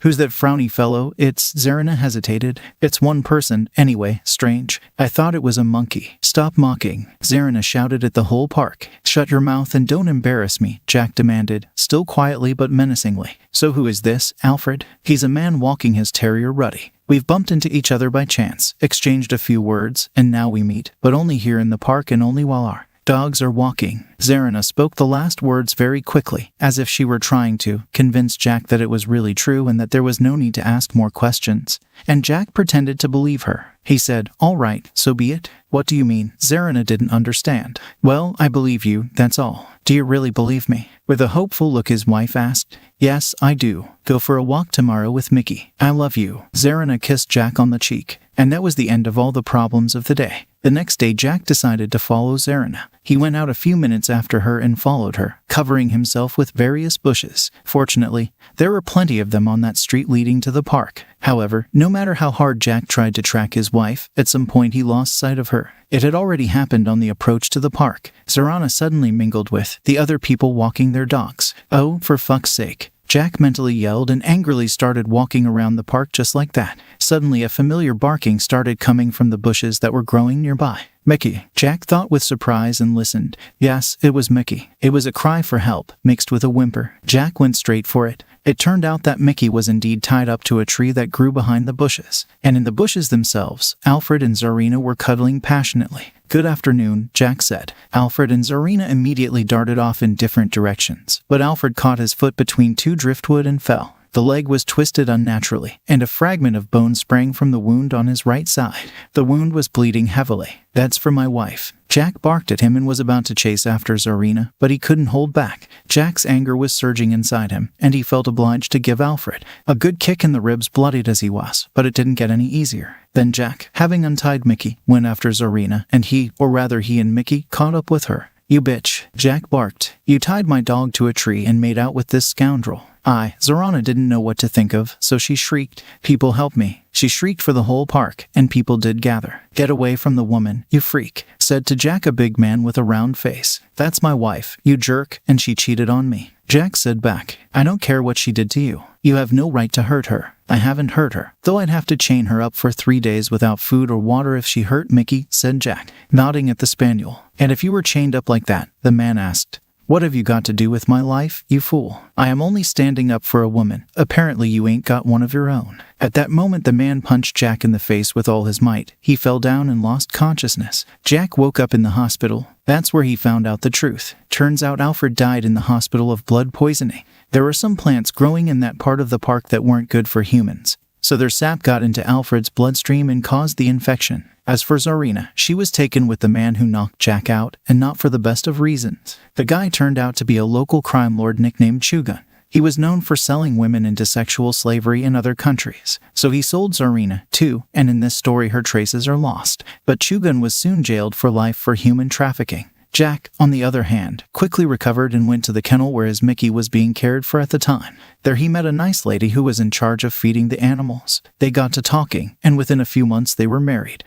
"Who's that frowny fellow?" Zarina hesitated. "It's one person, anyway. Strange. I thought it was a monkey." "Stop mocking," Zarina shouted at the whole park. "Shut your mouth and don't embarrass me," Jack demanded, still quietly but menacingly. "So who is this, Alfred?" "He's a man walking his terrier Ruddy. We've bumped into each other by chance, exchanged a few words, and now we meet, but only here in the park and only while our dogs are walking." Zarina spoke the last words very quickly, as if she were trying to convince Jack that it was really true and that there was no need to ask more questions. And Jack pretended to believe her. He said, "All right, so be it." "What do you mean?" Zarina didn't understand. "Well, I believe you, that's all." "Do you really believe me?" With a hopeful look his wife asked. "Yes, I do. Go for a walk tomorrow with Mickey. I love you." Zarina kissed Jack on the cheek. And that was the end of all the problems of the day. The next day Jack decided to follow Zarina. He went out a few minutes after her and followed her, covering himself with various bushes. Fortunately, there were plenty of them on that street leading to the park. However, no matter how hard Jack tried to track his wife, at some point he lost sight of her. It had already happened on the approach to the park. Zarina suddenly mingled with the other people walking their dogs. "Oh, for fuck's sake." Jack mentally yelled and angrily started walking around the park just like that. Suddenly a familiar barking started coming from the bushes that were growing nearby. "Mickey," Jack thought with surprise and listened. Yes, it was Mickey. It was a cry for help, mixed with a whimper. Jack went straight for it. It turned out that Mickey was indeed tied up to a tree that grew behind the bushes. And in the bushes themselves, Alfred and Zarina were cuddling passionately. "Good afternoon," Jack said. Alfred and Zarina immediately darted off in different directions, but Alfred caught his foot between two driftwood and fell. The leg was twisted unnaturally, and a fragment of bone sprang from the wound on his right side. The wound was bleeding heavily. "That's for my wife." Jack barked at him and was about to chase after Zarina, but he couldn't hold back. Jack's anger was surging inside him, and he felt obliged to give Alfred a good kick in the ribs, bloodied as he was, but it didn't get any easier. Then Jack, having untied Mickey, went after Zarina, and he and Mickey, caught up with her. "You bitch," Jack barked. "You tied my dog to a tree and made out with this scoundrel." Zarina didn't know what to think of, so she shrieked, "People help me." She shrieked for the whole park, and people did gather. "Get away from the woman, you freak," said to Jack a big man with a round face. "That's my wife, you jerk, and she cheated on me." Jack said back, "I don't care what she did to you. You have no right to hurt her." "I haven't hurt her, though I'd have to chain her up for 3 days without food or water if she hurt Mickey," said Jack, nodding at the spaniel. "And if you were chained up like that?" the man asked. "What have you got to do with my life, you fool? I am only standing up for a woman. Apparently you ain't got one of your own." At that moment the man punched Jack in the face with all his might. He fell down and lost consciousness. Jack woke up in the hospital. That's where he found out the truth. Turns out Alfred died in the hospital of blood poisoning. There were some plants growing in that part of the park that weren't good for humans, so their sap got into Alfred's bloodstream and caused the infection. As for Zarina, she was taken with the man who knocked Jack out, and not for the best of reasons. The guy turned out to be a local crime lord nicknamed Chugun. He was known for selling women into sexual slavery in other countries, so he sold Zarina too, and in this story her traces are lost. But Chugun was soon jailed for life for human trafficking. Jack, on the other hand, quickly recovered and went to the kennel where his Mickey was being cared for at the time. There he met a nice lady who was in charge of feeding the animals. They got to talking, and within a few months they were married.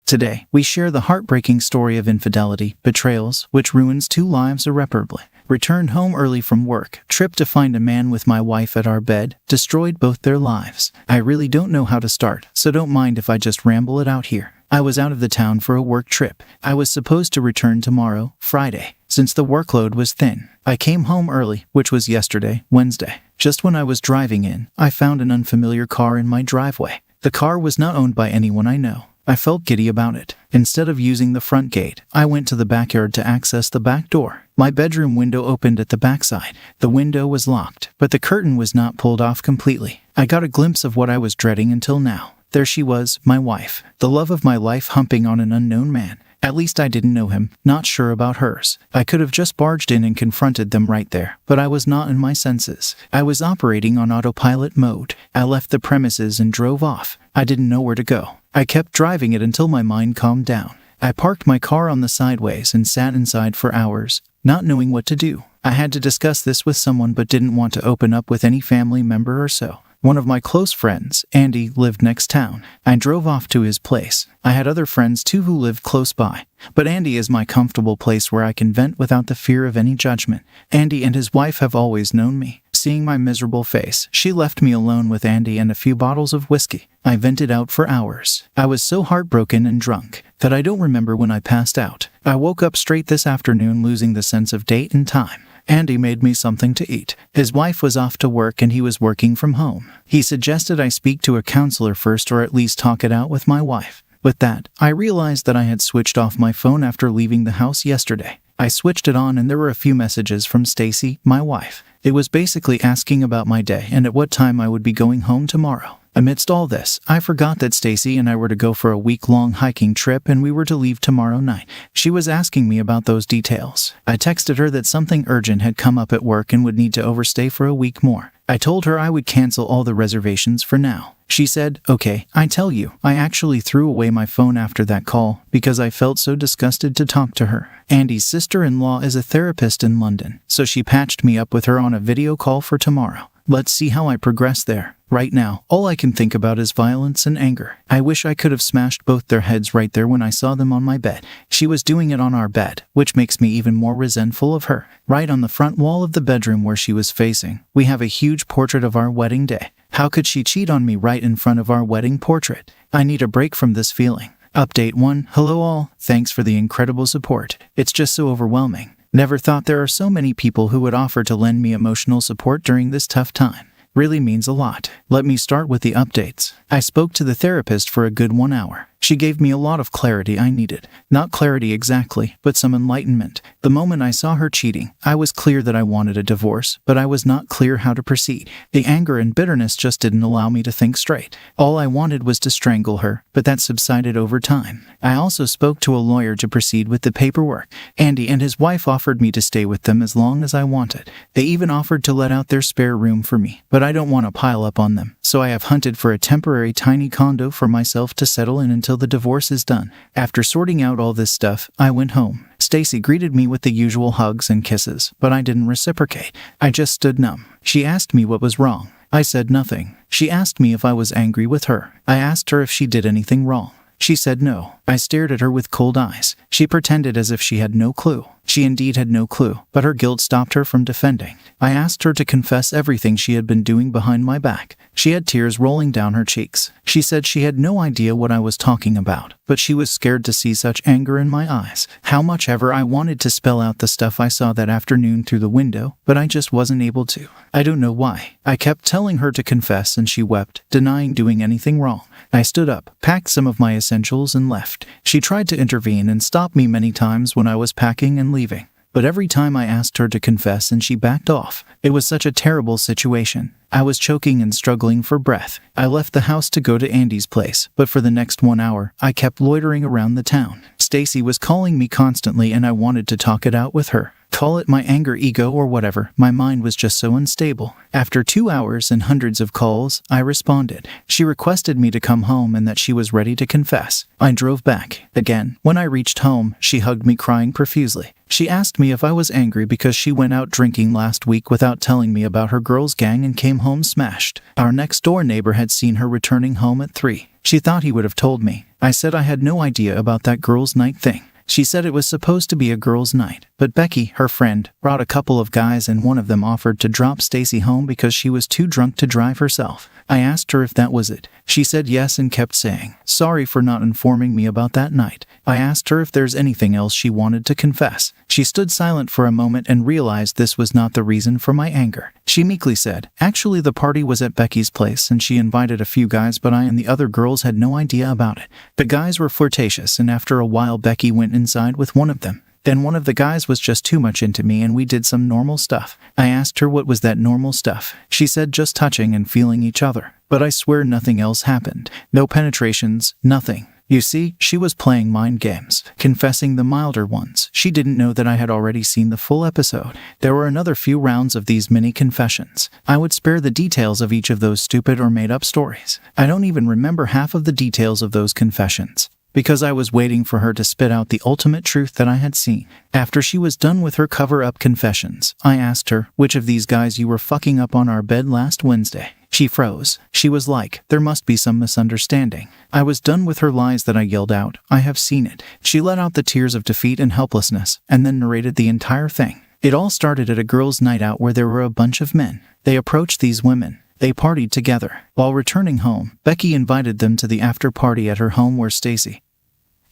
Today, we share the heartbreaking story of infidelity, betrayals, which ruins 2 lives irreparably. Returned home early from work, trip to find a man with my wife at our bed, destroyed both their lives. I really don't know how to start, so don't mind if I just ramble it out here. I was out of the town for a work trip. I was supposed to return tomorrow, Friday, since the workload was thin. I came home early, which was yesterday, Wednesday. Just when I was driving in, I found an unfamiliar car in my driveway. The car was not owned by anyone I know. I felt giddy about it. Instead of using the front gate, I went to the backyard to access the back door. My bedroom window opened at the backside. The window was locked, but the curtain was not pulled off completely. I got a glimpse of what I was dreading until now. There she was, my wife, the love of my life, humping on an unknown man. At least I didn't know him, not sure about hers. I could have just barged in and confronted them right there, but I was not in my senses. I was operating on autopilot mode. I left the premises and drove off. I didn't know where to go. I kept driving it until my mind calmed down. I parked my car on the sideways and sat inside for hours, not knowing what to do. I had to discuss this with someone but didn't want to open up with any family member or so. One of my close friends, Andy, lived next town. I drove off to his place. I had other friends too who lived close by, but Andy is my comfortable place where I can vent without the fear of any judgment. Andy and his wife have always known me. Seeing my miserable face, she left me alone with Andy and a few bottles of whiskey. I vented out for hours. I was so heartbroken and drunk that I don't remember when I passed out. I woke up straight this afternoon, losing the sense of date and time. Andy made me something to eat. His wife was off to work and he was working from home. He suggested I speak to a counselor first, or at least talk it out with my wife. With that, I realized that I had switched off my phone after leaving the house yesterday. I switched it on and there were a few messages from Stacy, my wife. It was basically asking about my day and at what time I would be going home tomorrow. Amidst all this, I forgot that Stacy and I were to go for a week-long hiking trip and we were to leave tomorrow night. She was asking me about those details. I texted her that something urgent had come up at work and would need to overstay for a week more. I told her I would cancel all the reservations for now. She said, "Okay, I tell you, I actually threw away my phone after that call because I felt so disgusted to talk to her." Andy's sister-in-law is a therapist in London, so she patched me up with her on a video call for tomorrow. Let's see how I progress there. Right now, all I can think about is violence and anger. I wish I could have smashed both their heads right there when I saw them on my bed. She was doing it on our bed, which makes me even more resentful of her. Right on the front wall of the bedroom where she was facing, we have a huge portrait of our wedding day. How could she cheat on me right in front of our wedding portrait? I need a break from this feeling. Update 1. Hello all. Thanks for the incredible support. It's just so overwhelming. Never thought there are so many people who would offer to lend me emotional support during this tough time. Really means a lot. Let me start with the updates. I spoke to the therapist for a good 1 hour. She gave me a lot of clarity I needed. Not clarity exactly, but some enlightenment. The moment I saw her cheating, I was clear that I wanted a divorce, but I was not clear how to proceed. The anger and bitterness just didn't allow me to think straight. All I wanted was to strangle her, but that subsided over time. I also spoke to a lawyer to proceed with the paperwork. Andy and his wife offered me to stay with them as long as I wanted. They even offered to let out their spare room for me, but I don't want to pile up on them, so I have hunted for a temporary tiny condo for myself to settle in until the divorce is done. After sorting out all this stuff, I went home. Stacy greeted me with the usual hugs and kisses, but I didn't reciprocate. I just stood numb. She asked me what was wrong. I said nothing. She asked me if I was angry with her. I asked her if she did anything wrong. She said no. I stared at her with cold eyes. She pretended as if she had no clue. She indeed had no clue, but her guilt stopped her from defending. I asked her to confess everything she had been doing behind my back. She had tears rolling down her cheeks. She said she had no idea what I was talking about, but she was scared to see such anger in my eyes. How much ever I wanted to spell out the stuff I saw that afternoon through the window, but I just wasn't able to. I don't know why. I kept telling her to confess and she wept, denying doing anything wrong. I stood up, packed some of my essentials and left. She tried to intervene and stop me many times when I was packing and leaving. But every time I asked her to confess and she backed off. It was such a terrible situation. I was choking and struggling for breath. I left the house to go to Andy's place, but for the next 1 hour, I kept loitering around the town. Stacy was calling me constantly and I wanted to talk it out with her. Call it my anger ego or whatever, my mind was just so unstable. After 2 hours and hundreds of calls, I responded. She requested me to come home and that she was ready to confess. I drove back. Again, when I reached home, she hugged me crying profusely. She asked me if I was angry because she went out drinking last week without telling me about her girls' gang and came home smashed. Our next-door neighbor had seen her returning home at 3. She thought he would have told me. I said I had no idea about that girls' night thing. She said it was supposed to be a girls' night, but Becky, her friend, brought a couple of guys and one of them offered to drop Stacy home because she was too drunk to drive herself. I asked her if that was it. She said yes and kept saying, "Sorry for not informing me about that night." I asked her if there's anything else she wanted to confess. She stood silent for a moment and realized this was not the reason for my anger. She meekly said, "Actually, the party was at Becky's place and she invited a few guys, but I and the other girls had no idea about it. The guys were flirtatious and after a while Becky went inside with one of them. Then one of the guys was just too much into me and we did some normal stuff." I asked her what was that normal stuff. She said just touching and feeling each other. But I swear nothing else happened. No penetrations, nothing. You see, she was playing mind games, confessing the milder ones. She didn't know that I had already seen the full episode. There were another few rounds of these mini confessions. I would spare the details of each of those stupid or made-up stories. I don't even remember half of the details of those confessions, because I was waiting for her to spit out the ultimate truth that I had seen. After she was done with her cover-up confessions, I asked her, "Which of these guys you were fucking up on our bed last Wednesday?" She froze. She was like, "There must be some misunderstanding." I was done with her lies that I yelled out, "I have seen it." She let out the tears of defeat and helplessness, and then narrated the entire thing. It all started at a girls' night out where there were a bunch of men. They approached these women. They partied together. While returning home, Becky invited them to the after party at her home where Stacy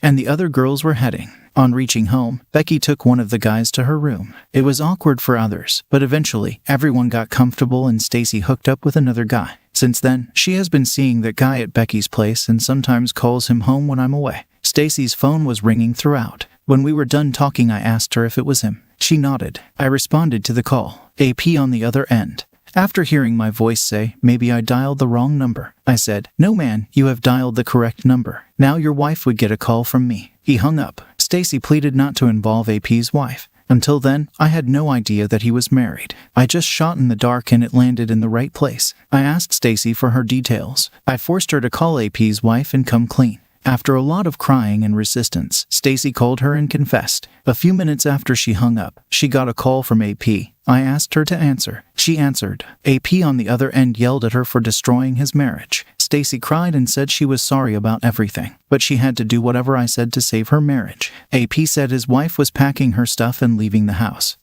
and the other girls were heading. On reaching home, Becky took one of the guys to her room. It was awkward for others, but eventually, everyone got comfortable and Stacy hooked up with another guy. Since then, she has been seeing that guy at Becky's place and sometimes calls him home when I'm away. Stacy's phone was ringing throughout. When we were done talking, I asked her if it was him. She nodded. I responded to the call. AP on the other end. After hearing my voice say, "Maybe I dialed the wrong number," I said, "No man, you have dialed the correct number. Now your wife would get a call from me." He hung up. Stacy pleaded not to involve AP's wife. Until then, I had no idea that he was married. I just shot in the dark and it landed in the right place. I asked Stacy for her details. I forced her to call AP's wife and come clean. After a lot of crying and resistance, Stacy called her and confessed. A few minutes after she hung up, she got a call from AP. I asked her to answer. She answered. AP on the other end yelled at her for destroying his marriage. Stacy cried and said she was sorry about everything, but she had to do whatever I said to save her marriage. AP said his wife was packing her stuff and leaving the house,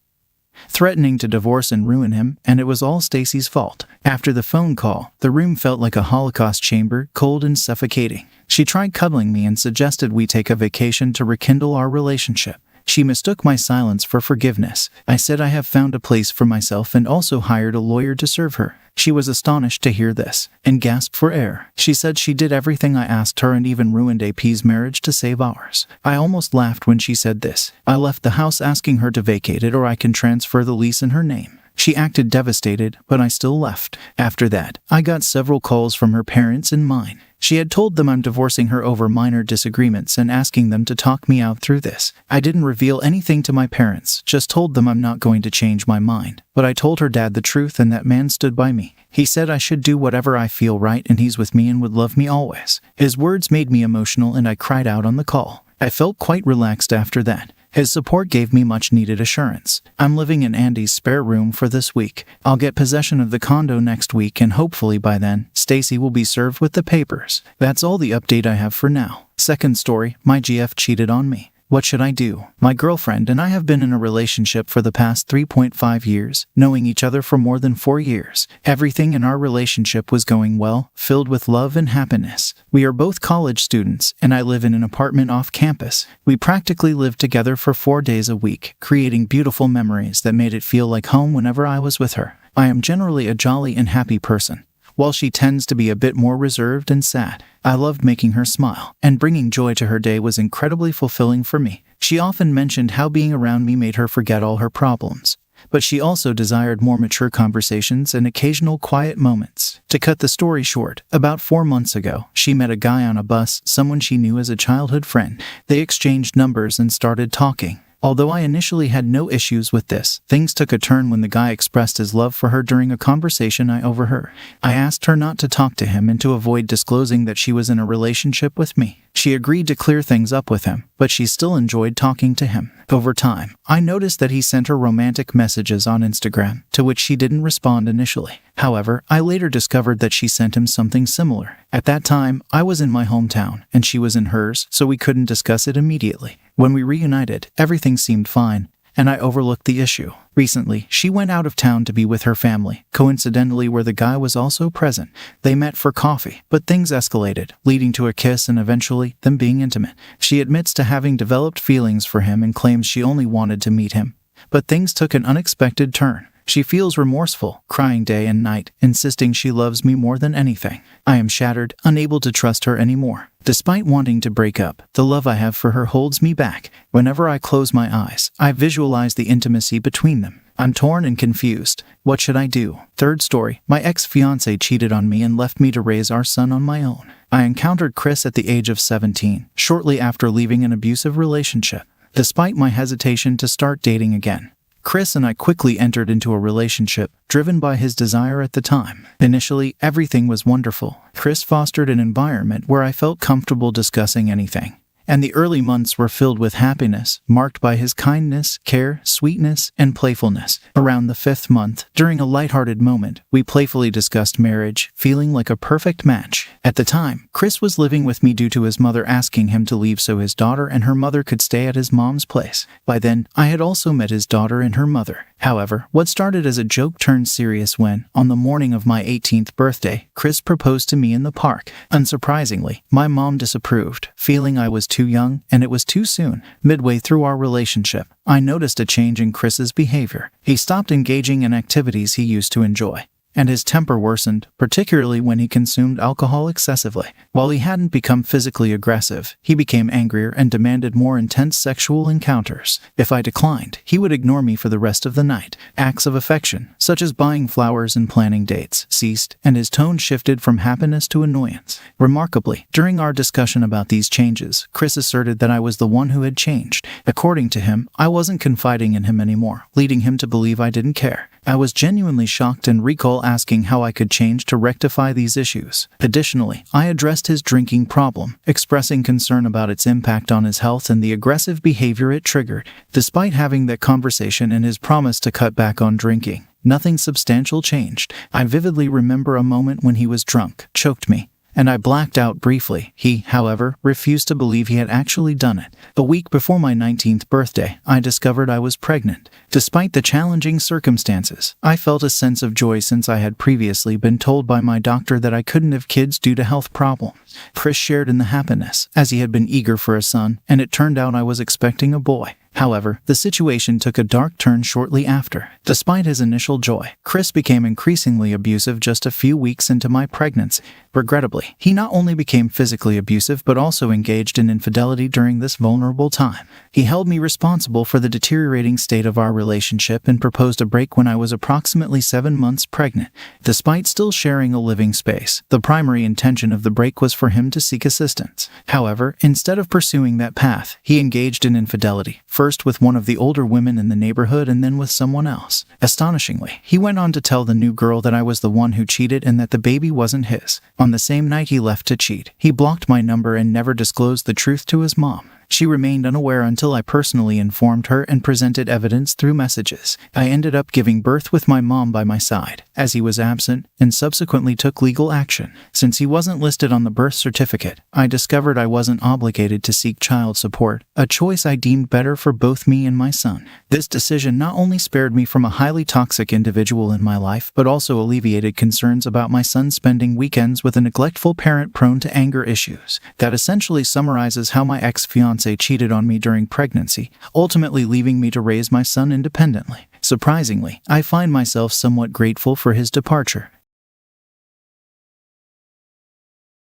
threatening to divorce and ruin him, and it was all Stacy's fault. After the phone call, the room felt like a Holocaust chamber, cold and suffocating. She tried cuddling me and suggested we take a vacation to rekindle our relationship. She mistook my silence for forgiveness. I said I have found a place for myself and also hired a lawyer to serve her. She was astonished to hear this and gasped for air. She said she did everything I asked her and even ruined AP's marriage to save ours. I almost laughed when she said this. I left the house asking her to vacate it or I can transfer the lease in her name. She acted devastated, but I still left. After that, I got several calls from her parents and mine. She had told them I'm divorcing her over minor disagreements and asking them to talk me out through this. I didn't reveal anything to my parents, just told them I'm not going to change my mind. But I told her dad the truth and that man stood by me. He said I should do whatever I feel right and he's with me and would love me always. His words made me emotional and I cried out on the call. I felt quite relaxed after that. His support gave me much-needed assurance. I'm living in Andy's spare room for this week. I'll get possession of the condo next week and hopefully by then, Stacy will be served with the papers. That's all the update I have for now. Second story, my GF cheated on me. What should I do? My girlfriend and I have been in a relationship for the past 3.5 years, knowing each other for more than 4 years. Everything in our relationship was going well, filled with love and happiness. We are both college students, and I live in an apartment off campus. We practically lived together for 4 days a week, creating beautiful memories that made it feel like home whenever I was with her. I am generally a jolly and happy person, while she tends to be a bit more reserved and sad. I loved making her smile, and bringing joy to her day was incredibly fulfilling for me. She often mentioned how being around me made her forget all her problems. But she also desired more mature conversations and occasional quiet moments. To cut the story short, about 4 months ago, she met a guy on a bus, someone she knew as a childhood friend. They exchanged numbers and started talking. Although I initially had no issues with this, things took a turn when the guy expressed his love for her during a conversation I overheard. I asked her not to talk to him and to avoid disclosing that she was in a relationship with me. She agreed to clear things up with him, but she still enjoyed talking to him. Over time, I noticed that he sent her romantic messages on Instagram, to which she didn't respond initially. However, I later discovered that she sent him something similar. At that time, I was in my hometown, and she was in hers, so we couldn't discuss it immediately. When we reunited, everything seemed fine, and I overlooked the issue. Recently, she went out of town to be with her family, coincidentally where the guy was also present. They met for coffee, but things escalated, leading to a kiss and eventually, them being intimate. She admits to having developed feelings for him and claims she only wanted to meet him. But things took an unexpected turn. She feels remorseful, crying day and night, insisting she loves me more than anything. I am shattered, unable to trust her anymore. Despite wanting to break up, the love I have for her holds me back. Whenever I close my eyes, I visualize the intimacy between them. I'm torn and confused. What should I do? Third story, my ex-fiancé cheated on me and left me to raise our son on my own. I encountered Chris at the age of 17, shortly after leaving an abusive relationship. Despite my hesitation to start dating again, Chris and I quickly entered into a relationship, driven by his desire at the time. Initially, everything was wonderful. Chris fostered an environment where I felt comfortable discussing anything. And the early months were filled with happiness, marked by his kindness, care, sweetness, and playfulness. Around the 5th month, during a lighthearted moment, we playfully discussed marriage, feeling like a perfect match. At the time, Chris was living with me due to his mother asking him to leave so his daughter and her mother could stay at his mom's place. By then, I had also met his daughter and her mother. However, what started as a joke turned serious when, on the morning of my 18th birthday, Chris proposed to me in the park. Unsurprisingly, my mom disapproved, feeling I was too young and it was too soon. Midway through our relationship, I noticed a change in Chris's behavior. He stopped engaging in activities he used to enjoy, and his temper worsened, particularly when he consumed alcohol excessively. While he hadn't become physically aggressive, he became angrier and demanded more intense sexual encounters. If I declined, he would ignore me for the rest of the night. Acts of affection, such as buying flowers and planning dates, ceased, and his tone shifted from happiness to annoyance. Remarkably, during our discussion about these changes, Chris asserted that I was the one who had changed. According to him, I wasn't confiding in him anymore, leading him to believe I didn't care. I was genuinely shocked and recall asking how I could change to rectify these issues. Additionally, I addressed his drinking problem, expressing concern about its impact on his health and the aggressive behavior it triggered. Despite having that conversation and his promise to cut back on drinking, nothing substantial changed. I vividly remember a moment when he was drunk, choked me, and I blacked out briefly. He, however, refused to believe he had actually done it. A week before my 19th birthday, I discovered I was pregnant. Despite the challenging circumstances, I felt a sense of joy since I had previously been told by my doctor that I couldn't have kids due to health problems. Chris shared in the happiness, as he had been eager for a son, and it turned out I was expecting a boy. However, the situation took a dark turn shortly after. Despite his initial joy, Chris became increasingly abusive just a few weeks into my pregnancy. Regrettably, he not only became physically abusive but also engaged in infidelity during this vulnerable time. He held me responsible for the deteriorating state of our relationship and proposed a break when I was approximately 7 months pregnant. Despite still sharing a living space, the primary intention of the break was for him to seek assistance. However, instead of pursuing that path, he engaged in infidelity, first with one of the older women in the neighborhood and then with someone else. Astonishingly, he went on to tell the new girl that I was the one who cheated and that the baby wasn't his. On the same night he left to cheat, he blocked my number and never disclosed the truth to his mom. She remained unaware until I personally informed her and presented evidence through messages. I ended up giving birth with my mom by my side, as he was absent, and subsequently took legal action. Since he wasn't listed on the birth certificate, I discovered I wasn't obligated to seek child support, a choice I deemed better for both me and my son. This decision not only spared me from a highly toxic individual in my life, but also alleviated concerns about my son spending weekends with a neglectful parent prone to anger issues. That essentially summarizes how my ex-fiancé cheated on me during pregnancy, ultimately leaving me to raise my son independently. Surprisingly, I find myself somewhat grateful for his departure.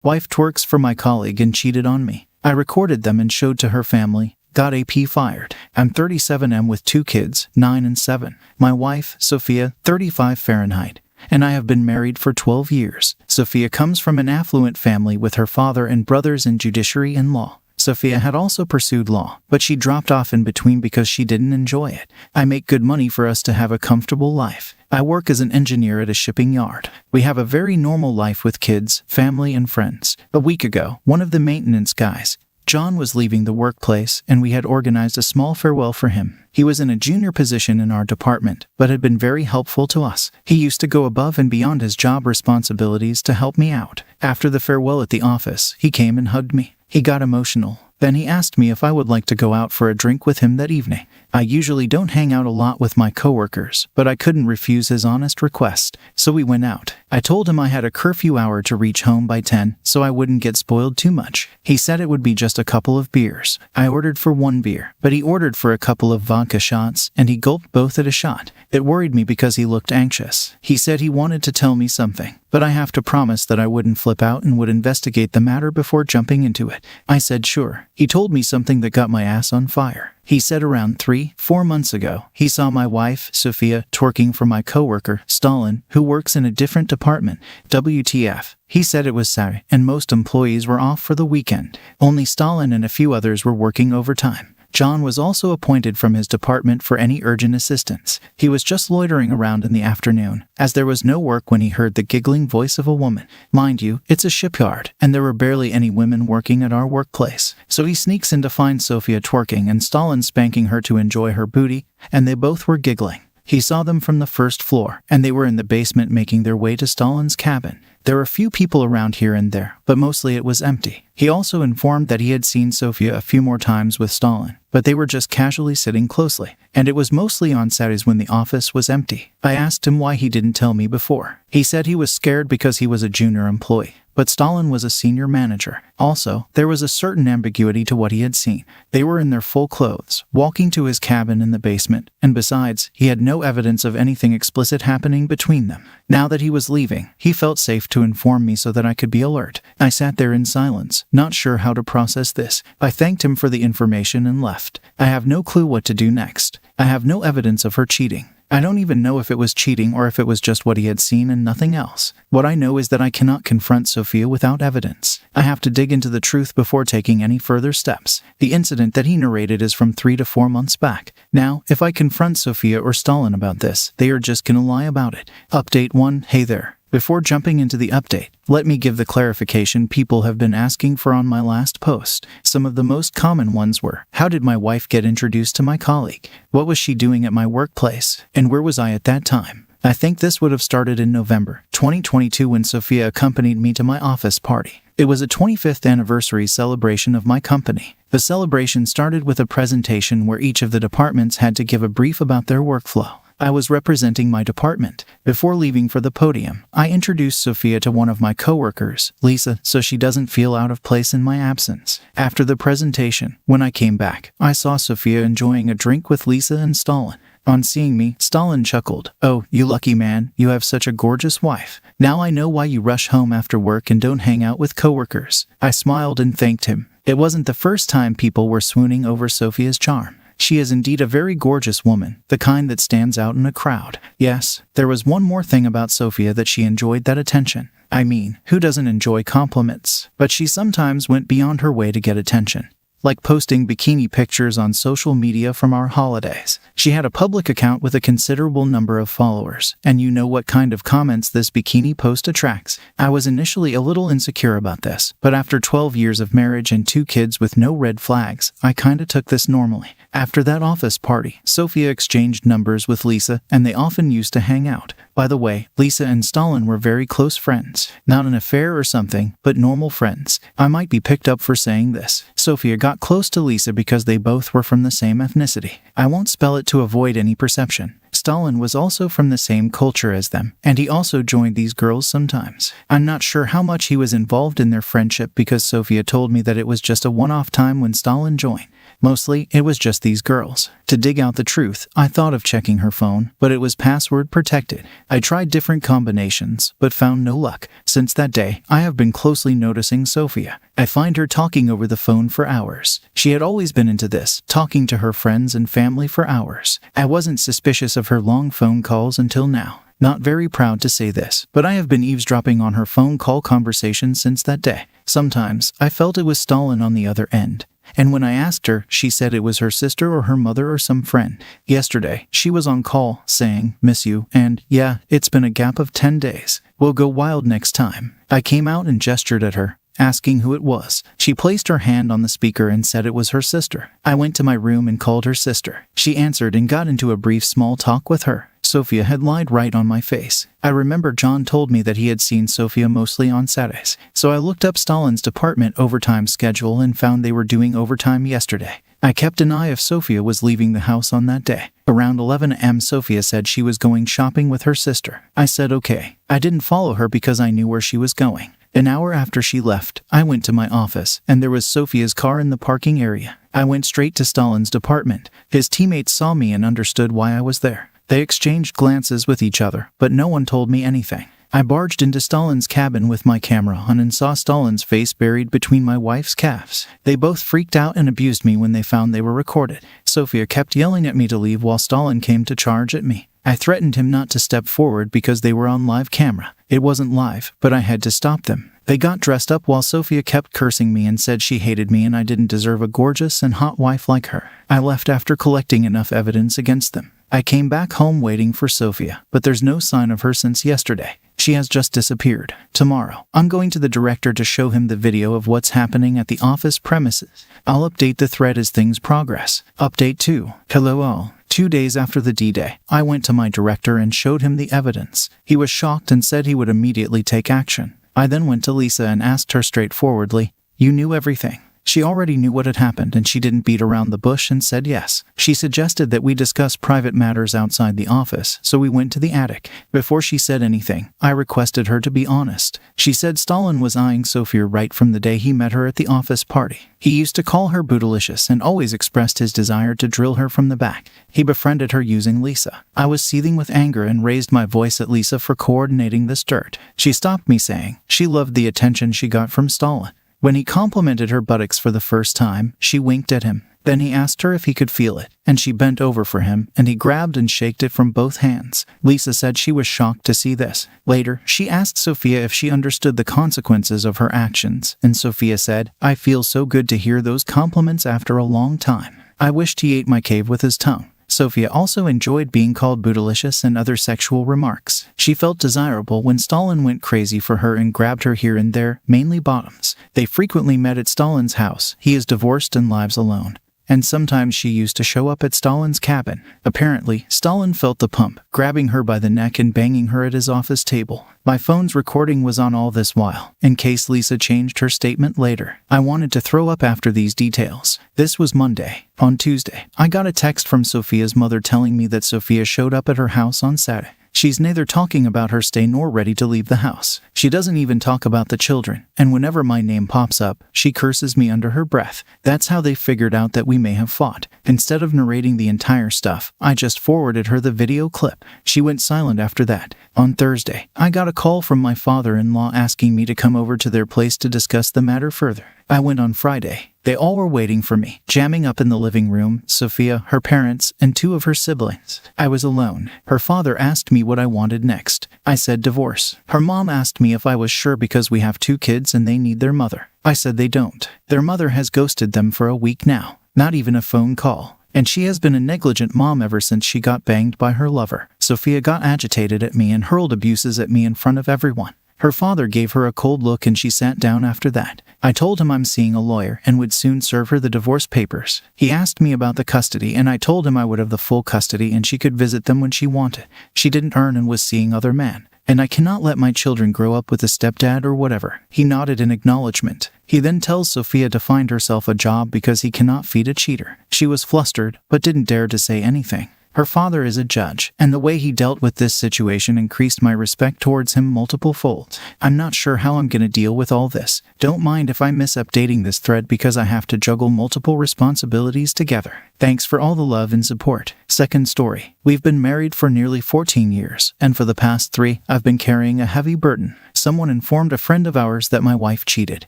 Wife twerks for my colleague and cheated on me. I recorded them and showed to her family. Got AP fired. I'm 37M with 2 kids, 9 and 7. My wife, Sophia, 35 Fahrenheit. And I have been married for 12 years. Sophia comes from an affluent family with her father and brothers in judiciary and law. Sophia had also pursued law, but she dropped off in between because she didn't enjoy it. I make good money for us to have a comfortable life. I work as an engineer at a shipping yard. We have a very normal life with kids, family, and friends. A week ago, one of the maintenance guys, John, was leaving the workplace, and we had organized a small farewell for him. He was in a junior position in our department, but had been very helpful to us. He used to go above and beyond his job responsibilities to help me out. After the farewell at the office, he came and hugged me. He got emotional. Then he asked me if I would like to go out for a drink with him that evening. I usually don't hang out a lot with my coworkers, but I couldn't refuse his honest request, so we went out. I told him I had a curfew hour to reach home by 10, so I wouldn't get spoiled too much. He said it would be just a couple of beers. I ordered for 1 beer, but he ordered for a couple of vodka shots, and he gulped both at a shot. It worried me because he looked anxious. He said he wanted to tell me something, but I have to promise that I wouldn't flip out and would investigate the matter before jumping into it. I said sure. He told me something that got my ass on fire. He said around 3-4 months ago, he saw my wife, Sophia, twerking for my coworker, Stalin, who works in a different department. WTF. He said it was Saturday, and most employees were off for the weekend. Only Stalin and a few others were working overtime. John was also appointed from his department for any urgent assistance. He was just loitering around in the afternoon, as there was no work, when he heard the giggling voice of a woman. Mind you, it's a shipyard, and there were barely any women working at our workplace. So he sneaks in to find Sophia twerking and Stalin spanking her to enjoy her booty, and they both were giggling. He saw them from the first floor, and they were in the basement making their way to Stalin's cabin. There were a few people around here and there, but mostly it was empty. He also informed that he had seen Sophia a few more times with Stalin, but they were just casually sitting closely, and it was mostly on Saturdays when the office was empty. I asked him why he didn't tell me before. He said he was scared because he was a junior employee, but Stalin was a senior manager. Also, there was a certain ambiguity to what he had seen. They were in their full clothes, walking to his cabin in the basement, and besides, he had no evidence of anything explicit happening between them. Now that he was leaving, he felt safe to inform me so that I could be alert. I sat there in silence, not sure how to process this. I thanked him for the information and left. I have no clue what to do next. I have no evidence of her cheating. I don't even know if it was cheating or if it was just what he had seen and nothing else. What I know is that I cannot confront Sophia without evidence. I have to dig into the truth before taking any further steps. The incident that he narrated is from 3 to 4 months back. Now, if I confront Sophia or Stalin about this, they are just gonna lie about it. Update 1. Hey there. Before jumping into the update, let me give the clarification people have been asking for on my last post. Some of the most common ones were, how did my wife get introduced to my colleague? What was she doing at my workplace? And where was I at that time? I think this would have started in November 2022 when Sophia accompanied me to my office party. It was a 25th anniversary celebration of my company. The celebration started with a presentation where each of the departments had to give a brief about their workflow. I was representing my department. Before leaving for the podium, I introduced Sophia to one of my coworkers, Lisa, so she doesn't feel out of place in my absence. After the presentation, when I came back, I saw Sophia enjoying a drink with Lisa and Stalin. On seeing me, Stalin chuckled. "Oh, you lucky man, you have such a gorgeous wife. Now I know why you rush home after work and don't hang out with coworkers." I smiled and thanked him. It wasn't the first time people were swooning over Sophia's charm. She is indeed a very gorgeous woman, the kind that stands out in a crowd. Yes, there was one more thing about Sophia that she enjoyed that attention. I mean, who doesn't enjoy compliments? But she sometimes went beyond her way to get attention, like posting bikini pictures on social media from our holidays. She had a public account with a considerable number of followers, and you know what kind of comments this bikini post attracts. I was initially a little insecure about this, but after 12 years of marriage and 2 kids with no red flags, I kinda took this normally. After that office party, Sophia exchanged numbers with Lisa, and they often used to hang out. By the way, Lisa and Stalin were very close friends. Not an affair or something, but normal friends. I might be picked up for saying this. Sophia got close to Lisa because they both were from the same ethnicity. I won't spell it to avoid any perception. Stalin was also from the same culture as them, and he also joined these girls sometimes. I'm not sure how much he was involved in their friendship because Sophia told me that it was just a one-off time when Stalin joined. Mostly, it was just these girls. To dig out the truth, I thought of checking her phone, but it was password protected. I tried different combinations, but found no luck. Since that day, I have been closely noticing Sophia. I find her talking over the phone for hours. She had always been into this, talking to her friends and family for hours. I wasn't suspicious of her long phone calls until now. Not very proud to say this, but I have been eavesdropping on her phone call conversations since that day. Sometimes, I felt it was Stalin on the other end. And when I asked her, she said it was her sister or her mother or some friend. Yesterday, she was on call, saying, "Miss you," and, yeah, it's been a gap of 10 days. We'll go wild next time. I came out and gestured at her, asking who it was. She placed her hand on the speaker and said it was her sister. I went to my room and called her sister. She answered and got into a brief small talk with her. Sophia had lied right on my face. I remember John told me that he had seen Sophia mostly on Saturdays. So I looked up Stalin's department overtime schedule and found they were doing overtime yesterday. I kept an eye if Sophia was leaving the house on that day. Around 11 a.m. Sophia said she was going shopping with her sister. I said okay. I didn't follow her because I knew where she was going. An hour after she left, I went to my office, and there was Sophia's car in the parking area. I went straight to Stalin's department. His teammates saw me and understood why I was there. They exchanged glances with each other, but no one told me anything. I barged into Stalin's cabin with my camera on and saw Stalin's face buried between my wife's calves. They both freaked out and abused me when they found they were recorded. Sophia kept yelling at me to leave while Stalin came to charge at me. I threatened him not to step forward because they were on live camera. It wasn't live, but I had to stop them. They got dressed up while Sophia kept cursing me and said she hated me and I didn't deserve a gorgeous and hot wife like her. I left after collecting enough evidence against them. I came back home waiting for Sophia, but there's no sign of her since yesterday. She has just disappeared. Tomorrow, I'm going to the director to show him the video of what's happening at the office premises. I'll update the thread as things progress. Update 2. Hello all. 2 days after the D-Day, I went to my director and showed him the evidence. He was shocked and said he would immediately take action. I then went to Lisa and asked her straightforwardly, "You knew everything?" She already knew what had happened and she didn't beat around the bush and said yes. She suggested that we discuss private matters outside the office, so we went to the attic. Before she said anything, I requested her to be honest. She said Stalin was eyeing Sophia right from the day he met her at the office party. He used to call her bootylicious and always expressed his desire to drill her from the back. He befriended her using Lisa. I was seething with anger and raised my voice at Lisa for coordinating this dirt. She stopped me saying she loved the attention she got from Stalin. When he complimented her buttocks for the first time, she winked at him. Then he asked her if he could feel it, and she bent over for him, and he grabbed and shaked it from both hands. Lisa said she was shocked to see this. Later, she asked Sophia if she understood the consequences of her actions, and Sophia said, "I feel so good to hear those compliments after a long time. I wished he ate my cave with his tongue." Sophia also enjoyed being called bootylicious and other sexual remarks. She felt desirable when Stalin went crazy for her and grabbed her here and there, mainly bottoms. They frequently met at Stalin's house. He is divorced and lives alone. and sometimes she used to show up at Stalin's cabin. Apparently, Stalin felt the pump, grabbing her by the neck and banging her at his office table. My phone's recording was on all this while, in case Lisa changed her statement later. I wanted to throw up after these details. This was Monday. On Tuesday, I got a text from Sophia's mother telling me that Sophia showed up at her house on Saturday. She's neither talking about her stay nor ready to leave the house. She doesn't even talk about the children, and whenever my name pops up, she curses me under her breath. That's how they figured out that we may have fought. Instead of narrating the entire stuff, I just forwarded her the video clip. She went silent after that. On Thursday, I got a call from my father-in-law asking me to come over to their place to discuss the matter further. I went on Friday. They all were waiting for me, jamming up in the living room, Sophia, her parents, and 2 of her siblings. I was alone. Her father asked me what I wanted next. I said divorce. Her mom asked me if I was sure because we have 2 kids and they need their mother. I said they don't. Their mother has ghosted them for a week now. Not even a phone call. And she has been a negligent mom ever since she got banged by her lover. Sophia got agitated at me and hurled abuses at me in front of everyone. Her father gave her a cold look and she sat down after that. I told him I'm seeing a lawyer and would soon serve her the divorce papers. He asked me about the custody and I told him I would have the full custody and she could visit them when she wanted. She didn't earn and was seeing other men. And I cannot let my children grow up with a stepdad or whatever. He nodded in acknowledgement. He then tells Sophia to find herself a job because he cannot feed a cheater. She was flustered, but didn't dare to say anything. Her father is a judge, and the way he dealt with this situation increased my respect towards him multiple fold. I'm not sure how I'm gonna deal with all this. Don't mind if I miss updating this thread because I have to juggle multiple responsibilities together. Thanks for all the love and support. Second story. We've been married for nearly 14 years, and for the past 3, I've been carrying a heavy burden. Someone informed a friend of ours that my wife cheated.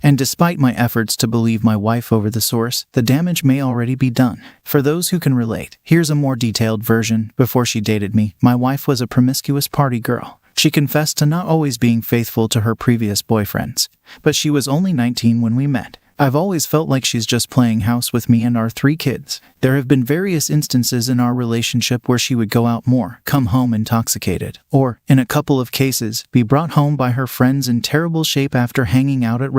And despite my efforts to believe my wife over the source, the damage may already be done. For those who can relate, here's a more detailed version. Before she dated me, my wife was a promiscuous party girl. She confessed to not always being faithful to her previous boyfriends. But she was only 19 when we met. I've always felt like she's just playing house with me and our 3 kids. There have been various instances in our relationship where she would go out more, come home intoxicated, or, in a couple of cases, be brought home by her friends in terrible shape after hanging out at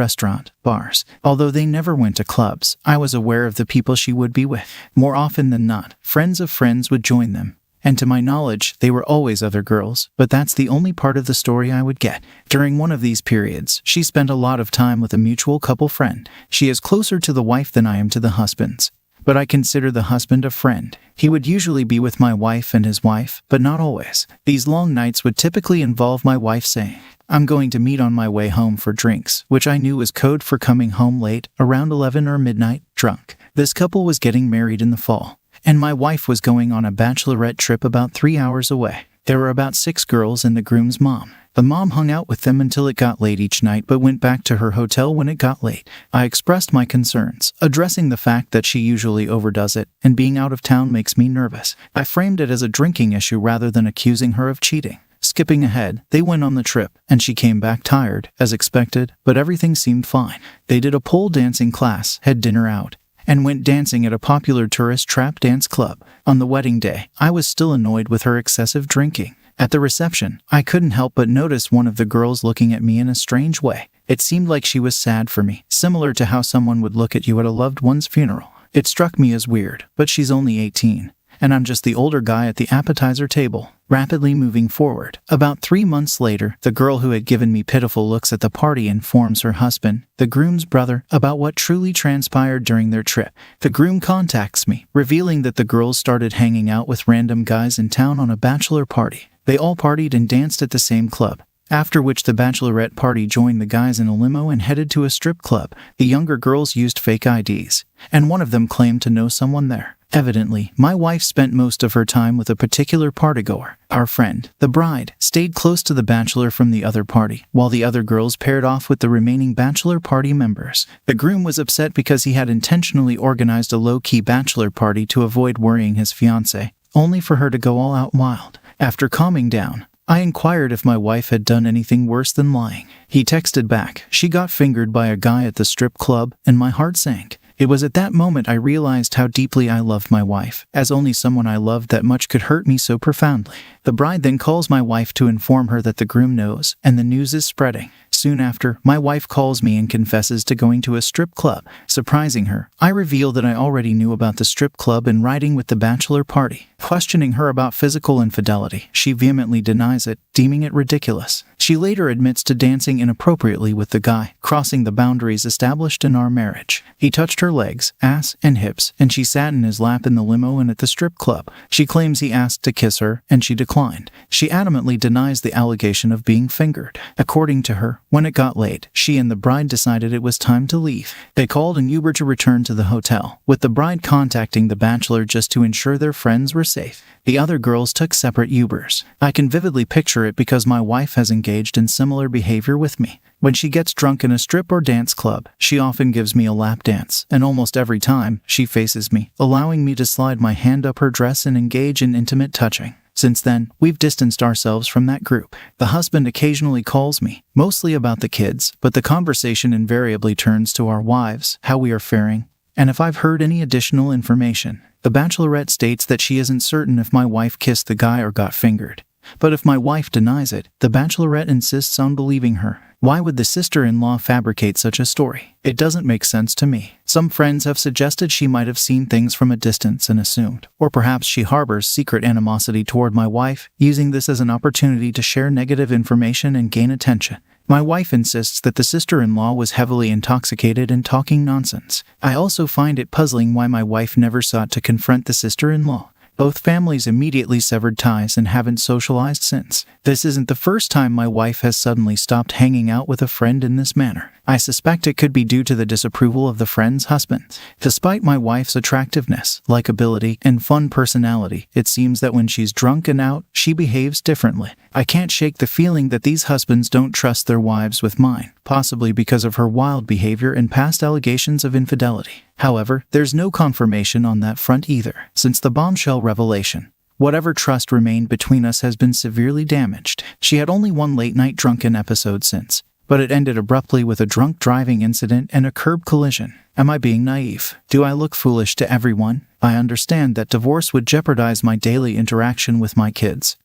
bars. Although they never went to clubs, I was aware of the people she would be with. More often than not, friends of friends would join them. And to my knowledge, they were always other girls, but that's the only part of the story I would get. During one of these periods, she spent a lot of time with a mutual couple friend. She is closer to the wife than I am to the husbands. But I consider the husband a friend. He would usually be with my wife and his wife, but not always. These long nights would typically involve my wife saying, "I'm going to meet on my way home for drinks," which I knew was code for coming home late, around 11 or midnight, drunk. This couple was getting married in the fall. And my wife was going on a bachelorette trip about 3 hours away. There were about 6 girls and the groom's mom. The mom hung out with them until it got late each night but went back to her hotel when it got late. I expressed my concerns, addressing the fact that she usually overdoes it, and being out of town makes me nervous. I framed it as a drinking issue rather than accusing her of cheating. Skipping ahead, they went on the trip, and she came back tired, as expected, but everything seemed fine. They did a pole dancing class, had dinner out, and went dancing at a popular tourist trap dance club. On the wedding day, I was still annoyed with her excessive drinking. At the reception, I couldn't help but notice one of the girls looking at me in a strange way. It seemed like she was sad for me, similar to how someone would look at you at a loved one's funeral. It struck me as weird, but she's only 18. And I'm just the older guy at the appetizer table. Rapidly moving forward, about 3 months later, the girl who had given me pitiful looks at the party informs her husband, the groom's brother, about what truly transpired during their trip. The groom contacts me, revealing that the girls started hanging out with random guys in town on a bachelor party. They all partied and danced at the same club. After which the bachelorette party joined the guys in a limo and headed to a strip club. The younger girls used fake IDs, and one of them claimed to know someone there. Evidently, my wife spent most of her time with a particular partygoer. Our friend, the bride, stayed close to the bachelor from the other party, while the other girls paired off with the remaining bachelor party members. The groom was upset because he had intentionally organized a low-key bachelor party to avoid worrying his fiancée, only for her to go all out wild. After calming down, I inquired if my wife had done anything worse than lying. He texted back, "She got fingered by a guy at the strip club," and my heart sank. It was at that moment I realized how deeply I loved my wife, as only someone I loved that much could hurt me so profoundly. The bride then calls my wife to inform her that the groom knows, and the news is spreading. Soon after, my wife calls me and confesses to going to a strip club. Surprising her, I reveal that I already knew about the strip club and riding with the bachelor party. Questioning her about physical infidelity, she vehemently denies it, deeming it ridiculous. She later admits to dancing inappropriately with the guy, crossing the boundaries established in our marriage. He touched her legs, ass, and hips, and she sat in his lap in the limo and at the strip club. She claims he asked to kiss her, and she declined. She adamantly denies the allegation of being fingered. According to her, when it got late, she and the bride decided it was time to leave. They called an Uber to return to the hotel, with the bride contacting the bachelor just to ensure their friends were safe. The other girls took separate Ubers. I can vividly picture it because my wife has engaged in similar behavior with me. When she gets drunk in a strip or dance club, she often gives me a lap dance, and almost every time, she faces me, allowing me to slide my hand up her dress and engage in intimate touching. Since then, we've distanced ourselves from that group. The husband occasionally calls me, mostly about the kids, but the conversation invariably turns to our wives, how we are faring, and if I've heard any additional information. The bachelorette states that she isn't certain if my wife kissed the guy or got fingered. But if my wife denies it, the bachelorette insists on believing her. Why would the sister-in-law fabricate such a story? It doesn't make sense to me. Some friends have suggested she might have seen things from a distance and assumed, or perhaps she harbors secret animosity toward my wife, using this as an opportunity to share negative information and gain attention. My wife insists that the sister-in-law was heavily intoxicated and talking nonsense. I also find it puzzling why my wife never sought to confront the sister-in-law. Both families immediately severed ties and haven't socialized since. This isn't the first time my wife has suddenly stopped hanging out with a friend in this manner. I suspect it could be due to the disapproval of the friend's husband. Despite my wife's attractiveness, likability, and fun personality, it seems that when she's drunk and out, she behaves differently. I can't shake the feeling that these husbands don't trust their wives with mine, possibly because of her wild behavior and past allegations of infidelity. However, there's no confirmation on that front either. Since the bombshell revelation, whatever trust remained between us has been severely damaged. She had only one late-night drunken episode since, but it ended abruptly with a drunk driving incident and a curb collision. Am I being naive? Do I look foolish to everyone? I understand that divorce would jeopardize my daily interaction with my kids,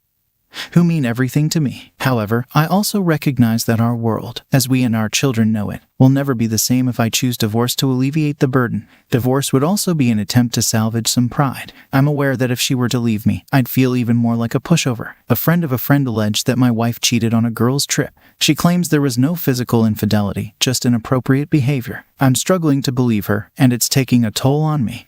who mean everything to me. However, I also recognize that our world, as we and our children know it, will never be the same if I choose divorce to alleviate the burden. Divorce would also be an attempt to salvage some pride. I'm aware that if she were to leave me, I'd feel even more like a pushover. A friend of a friend alleged that my wife cheated on a girl's trip. She claims there was no physical infidelity, just inappropriate behavior. I'm struggling to believe her, and it's taking a toll on me.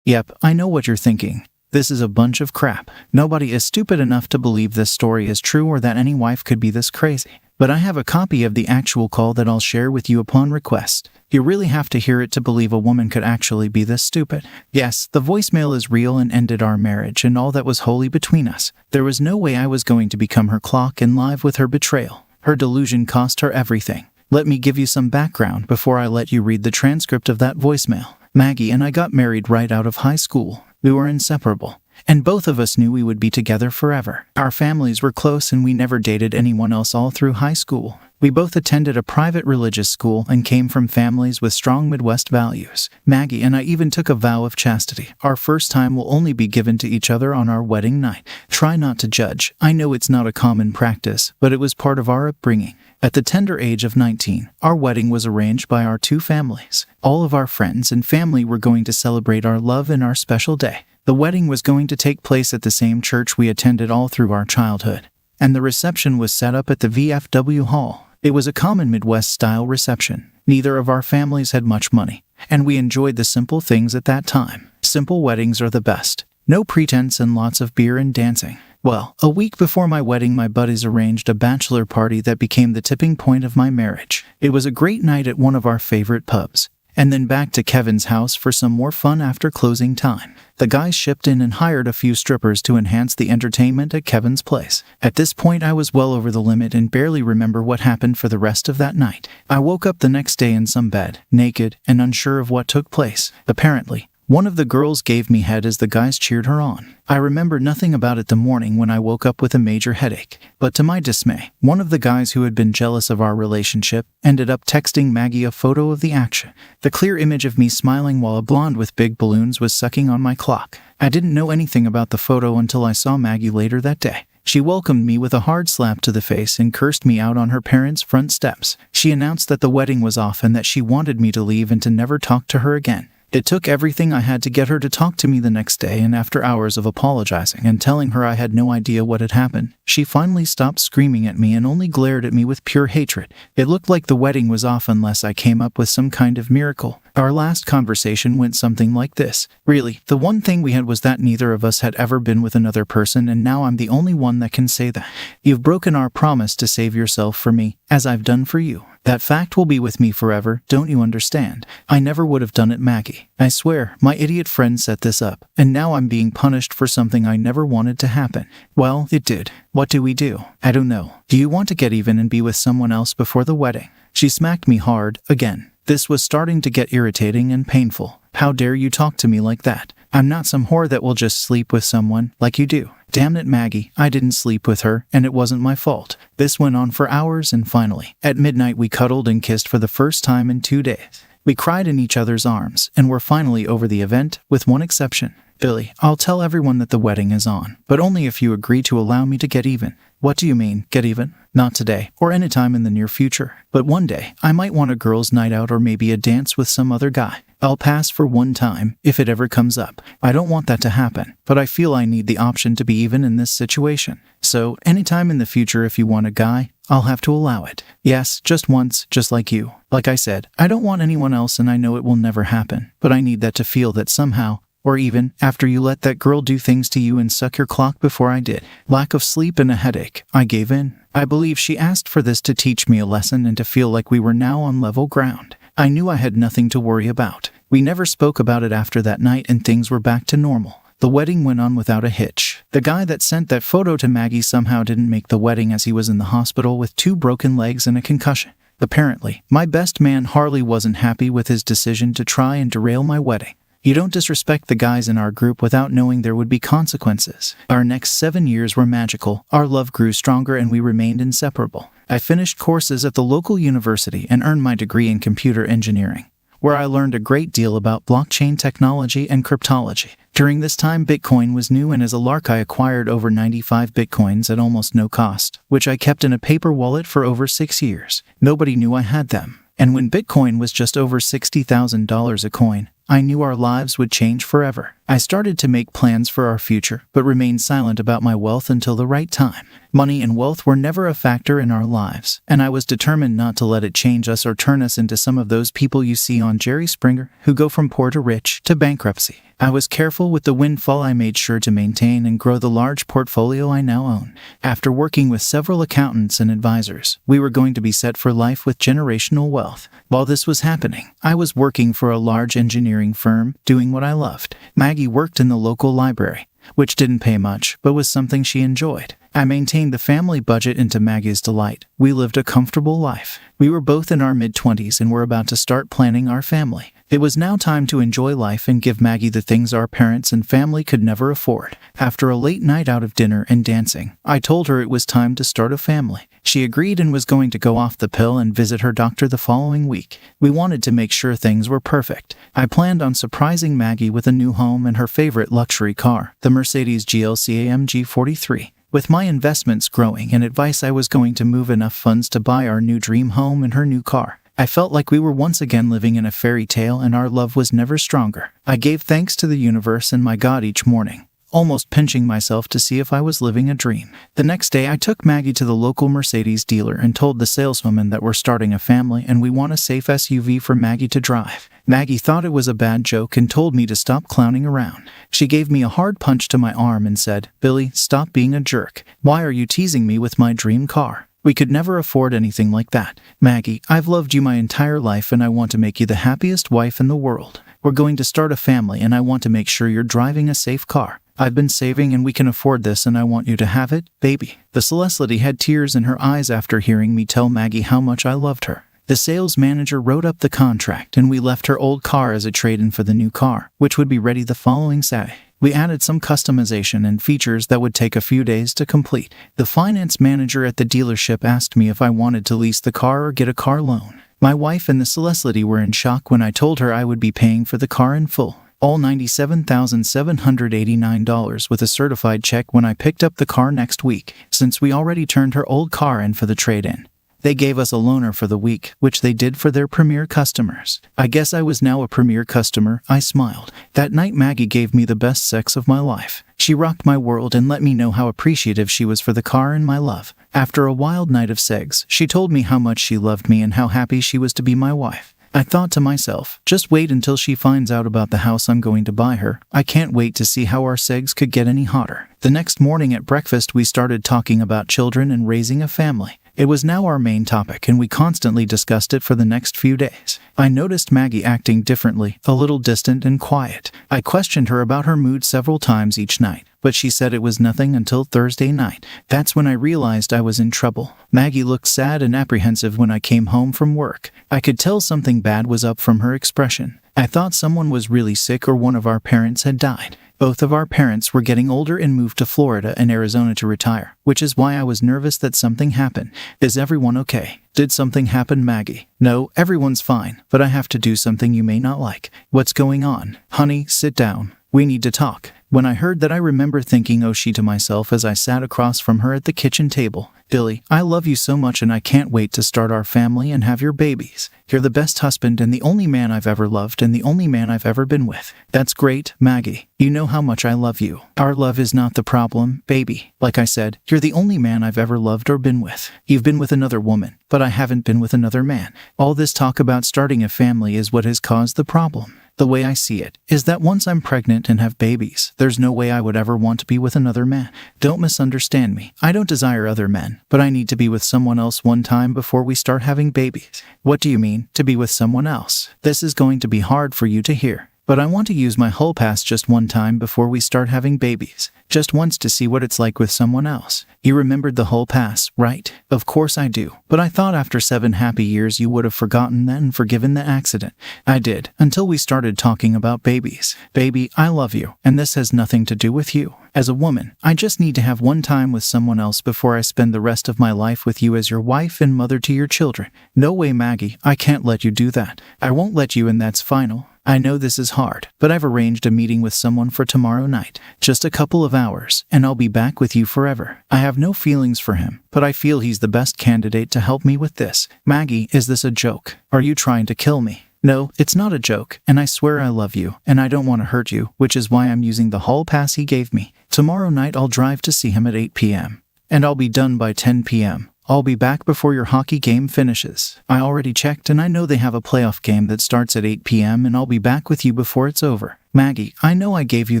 Yep, I know what you're thinking. This is a bunch of crap. Nobody is stupid enough to believe this story is true or that any wife could be this crazy. But I have a copy of the actual call that I'll share with you upon request. You really have to hear it to believe a woman could actually be this stupid. Yes, the voicemail is real and ended our marriage and all that was holy between us. There was no way I was going to become her clock and live with her betrayal. Her delusion cost her everything. Let me give you some background before I let you read the transcript of that voicemail. Maggie and I got married right out of high school. We were inseparable, and both of us knew we would be together forever. Our families were close and we never dated anyone else all through high school. We both attended a private religious school and came from families with strong Midwest values. Maggie and I even took a vow of chastity. Our first time will only be given to each other on our wedding night. Try not to judge. I know it's not a common practice, but it was part of our upbringing. At the tender age of 19, our wedding was arranged by our two families. All of our friends and family were going to celebrate our love and our special day. The wedding was going to take place at the same church we attended all through our childhood, and the reception was set up at the VFW Hall. It was a common Midwest-style reception. Neither of our families had much money, and we enjoyed the simple things at that time. Simple weddings are the best. No pretense and lots of beer and dancing. Well, a week before my wedding, my buddies arranged a bachelor party that became the tipping point of my marriage. It was a great night at one of our favorite pubs, and then back to Kevin's house for some more fun after closing time. The guys shipped in and hired a few strippers to enhance the entertainment at Kevin's place. At this point, I was well over the limit and barely remember what happened for the rest of that night. I woke up the next day in some bed, naked and unsure of what took place. Apparently, One of the girls gave me head as the guys cheered her on. I remember nothing about it the morning when I woke up with a major headache. But to my dismay, one of the guys who had been jealous of our relationship ended up texting Maggie a photo of the action. The clear image of me smiling while a blonde with big balloons was sucking on my clock. I didn't know anything about the photo until I saw Maggie later that day. She welcomed me with a hard slap to the face and cursed me out on her parents' front steps. She announced that the wedding was off and that she wanted me to leave and to never talk to her again. It took everything I had to get her to talk to me the next day, and after hours of apologizing and telling her I had no idea what had happened, she finally stopped screaming at me and only glared at me with pure hatred. It looked like the wedding was off unless I came up with some kind of miracle. Our last conversation went something like this. Really, the one thing we had was that neither of us had ever been with another person, and now I'm the only one that can say that. You've broken our promise to save yourself for me, as I've done for you. That fact will be with me forever, don't you understand? I never would have done it, Maggie. I swear, my idiot friend set this up, and now I'm being punished for something I never wanted to happen. Well, it did. What do we do? I don't know. Do you want to get even and be with someone else before the wedding? She smacked me hard, again. This was starting to get irritating and painful. How dare you talk to me like that? I'm not some whore that will just sleep with someone like you do. Damn it, Maggie, I didn't sleep with her, and it wasn't my fault. This went on for hours, and finally, at midnight we cuddled and kissed for the first time in 2 days. We cried in each other's arms, and were finally over the event, with one exception. Billy, I'll tell everyone that the wedding is on, but only if you agree to allow me to get even. What do you mean, get even? Not today, or any time in the near future. But one day, I might want a girls' night out or maybe a dance with some other guy. I'll pass for one time, if it ever comes up. I don't want that to happen, but I feel I need the option to be even in this situation. So, anytime in the future if you want a guy, I'll have to allow it. Yes, just once, just like you. Like I said, I don't want anyone else and I know it will never happen, but I need that to feel that somehow, or even after you let that girl do things to you and suck your clock before I did. Lack of sleep and a headache. I gave in. I believe she asked for this to teach me a lesson and to feel like we were now on level ground. I knew I had nothing to worry about. We never spoke about it after that night and things were back to normal. The wedding went on without a hitch. The guy that sent that photo to Maggie somehow didn't make the wedding as he was in the hospital with 2 broken legs and a concussion. Apparently, my best man Harley wasn't happy with his decision to try and derail my wedding. You don't disrespect the guys in our group without knowing there would be consequences. Our next 7 years were magical, our love grew stronger and we remained inseparable. I finished courses at the local university and earned my degree in computer engineering, where I learned a great deal about blockchain technology and cryptology. During this time, Bitcoin was new, and as a lark I acquired over 95 Bitcoins at almost no cost, which I kept in a paper wallet for over 6 years. Nobody knew I had them. And when Bitcoin was just over $60,000 a coin, I knew our lives would change forever. I started to make plans for our future, but remained silent about my wealth until the right time. Money and wealth were never a factor in our lives, and I was determined not to let it change us or turn us into some of those people you see on Jerry Springer, who go from poor to rich to bankruptcy. I was careful with the windfall I made sure to maintain and grow the large portfolio I now own. After working with several accountants and advisors, we were going to be set for life with generational wealth. While this was happening, I was working for a large engineering firm, doing what I loved. Maggie worked in the local library, which didn't pay much, but was something she enjoyed. I maintained the family budget, and to Maggie's delight, we lived a comfortable life. We were both in our mid-20s and were about to start planning our family. It was now time to enjoy life and give Maggie the things our parents and family could never afford. After a late night out of dinner and dancing, I told her it was time to start a family. She agreed and was going to go off the pill and visit her doctor the following week. We wanted to make sure things were perfect. I planned on surprising Maggie with a new home and her favorite luxury car, the Mercedes GLC AMG 43. With my investments growing and advice, I was going to move enough funds to buy our new dream home and her new car. I felt like we were once again living in a fairy tale and our love was never stronger. I gave thanks to the universe and my God each morning, almost pinching myself to see if I was living a dream. The next day, I took Maggie to the local Mercedes dealer and told the saleswoman that we're starting a family and we want a safe SUV for Maggie to drive. Maggie thought it was a bad joke and told me to stop clowning around. She gave me a hard punch to my arm and said, "Billy, stop being a jerk. Why are you teasing me with my dream car? We could never afford anything like that. Maggie, I've loved you my entire life and I want to make you the happiest wife in the world. We're going to start a family and I want to make sure you're driving a safe car. I've been saving and we can afford this and I want you to have it, baby." The Celeste lady had tears in her eyes after hearing me tell Maggie how much I loved her. The sales manager wrote up the contract and we left her old car as a trade-in for the new car, which would be ready the following Saturday. We added some customization and features that would take a few days to complete. The finance manager at the dealership asked me if I wanted to lease the car or get a car loan. My wife and the Celesity were in shock when I told her I would be paying for the car in full. All $97,789 with a certified check when I picked up the car next week, since we already turned her old car in for the trade-in. They gave us a loaner for the week, which they did for their premier customers. I guess I was now a premier customer, I smiled. That night Maggie gave me the best sex of my life. She rocked my world and let me know how appreciative she was for the car and my love. After a wild night of sex, she told me how much she loved me and how happy she was to be my wife. I thought to myself, just wait until she finds out about the house I'm going to buy her. I can't wait to see how our segs could get any hotter. The next morning at breakfast we started talking about children and raising a family. It was now our main topic and we constantly discussed it for the next few days. I noticed Maggie acting differently, a little distant and quiet. I questioned her about her mood several times each night, but she said it was nothing until Thursday night. That's when I realized I was in trouble. Maggie looked sad and apprehensive when I came home from work. I could tell something bad was up from her expression. I thought someone was really sick or one of our parents had died. Both of our parents were getting older and moved to Florida and Arizona to retire, which is why I was nervous that something happened. Is everyone okay? Did something happen, Maggie? No, everyone's fine, but I have to do something you may not like. What's going on? Honey, sit down. We need to talk. When I heard that, I remember thinking oh she to myself as I sat across from her at the kitchen table. Billy, I love you so much and I can't wait to start our family and have your babies. You're the best husband and the only man I've ever loved and the only man I've ever been with. That's great, Maggie. You know how much I love you. Our love is not the problem, baby. Like I said, you're the only man I've ever loved or been with. You've been with another woman, but I haven't been with another man. All this talk about starting a family is what has caused the problem. The way I see it is that once I'm pregnant and have babies, there's no way I would ever want to be with another man. Don't misunderstand me. I don't desire other men, but I need to be with someone else one time before we start having babies. What do you mean, to be with someone else? This is going to be hard for you to hear. But I want to use my whole pass just one time before we start having babies. Just once to see what it's like with someone else. You remembered the whole pass, right? Of course I do. But I thought after 7 happy years you would have forgotten that and forgiven the accident. I did, until we started talking about babies. Baby, I love you, and this has nothing to do with you. As a woman, I just need to have one time with someone else before I spend the rest of my life with you as your wife and mother to your children. No way, Maggie, I can't let you do that. I won't let you, and that's final. I know this is hard, but I've arranged a meeting with someone for tomorrow night. Just a couple of hours, and I'll be back with you forever. I have no feelings for him, but I feel he's the best candidate to help me with this. Maggie, is this a joke? Are you trying to kill me? No, it's not a joke, and I swear I love you, and I don't want to hurt you, which is why I'm using the hall pass he gave me. Tomorrow night I'll drive to see him at 8 p.m., and I'll be done by 10 p.m. I'll be back before your hockey game finishes. I already checked and I know they have a playoff game that starts at 8 p.m. and I'll be back with you before it's over. Maggie, I know I gave you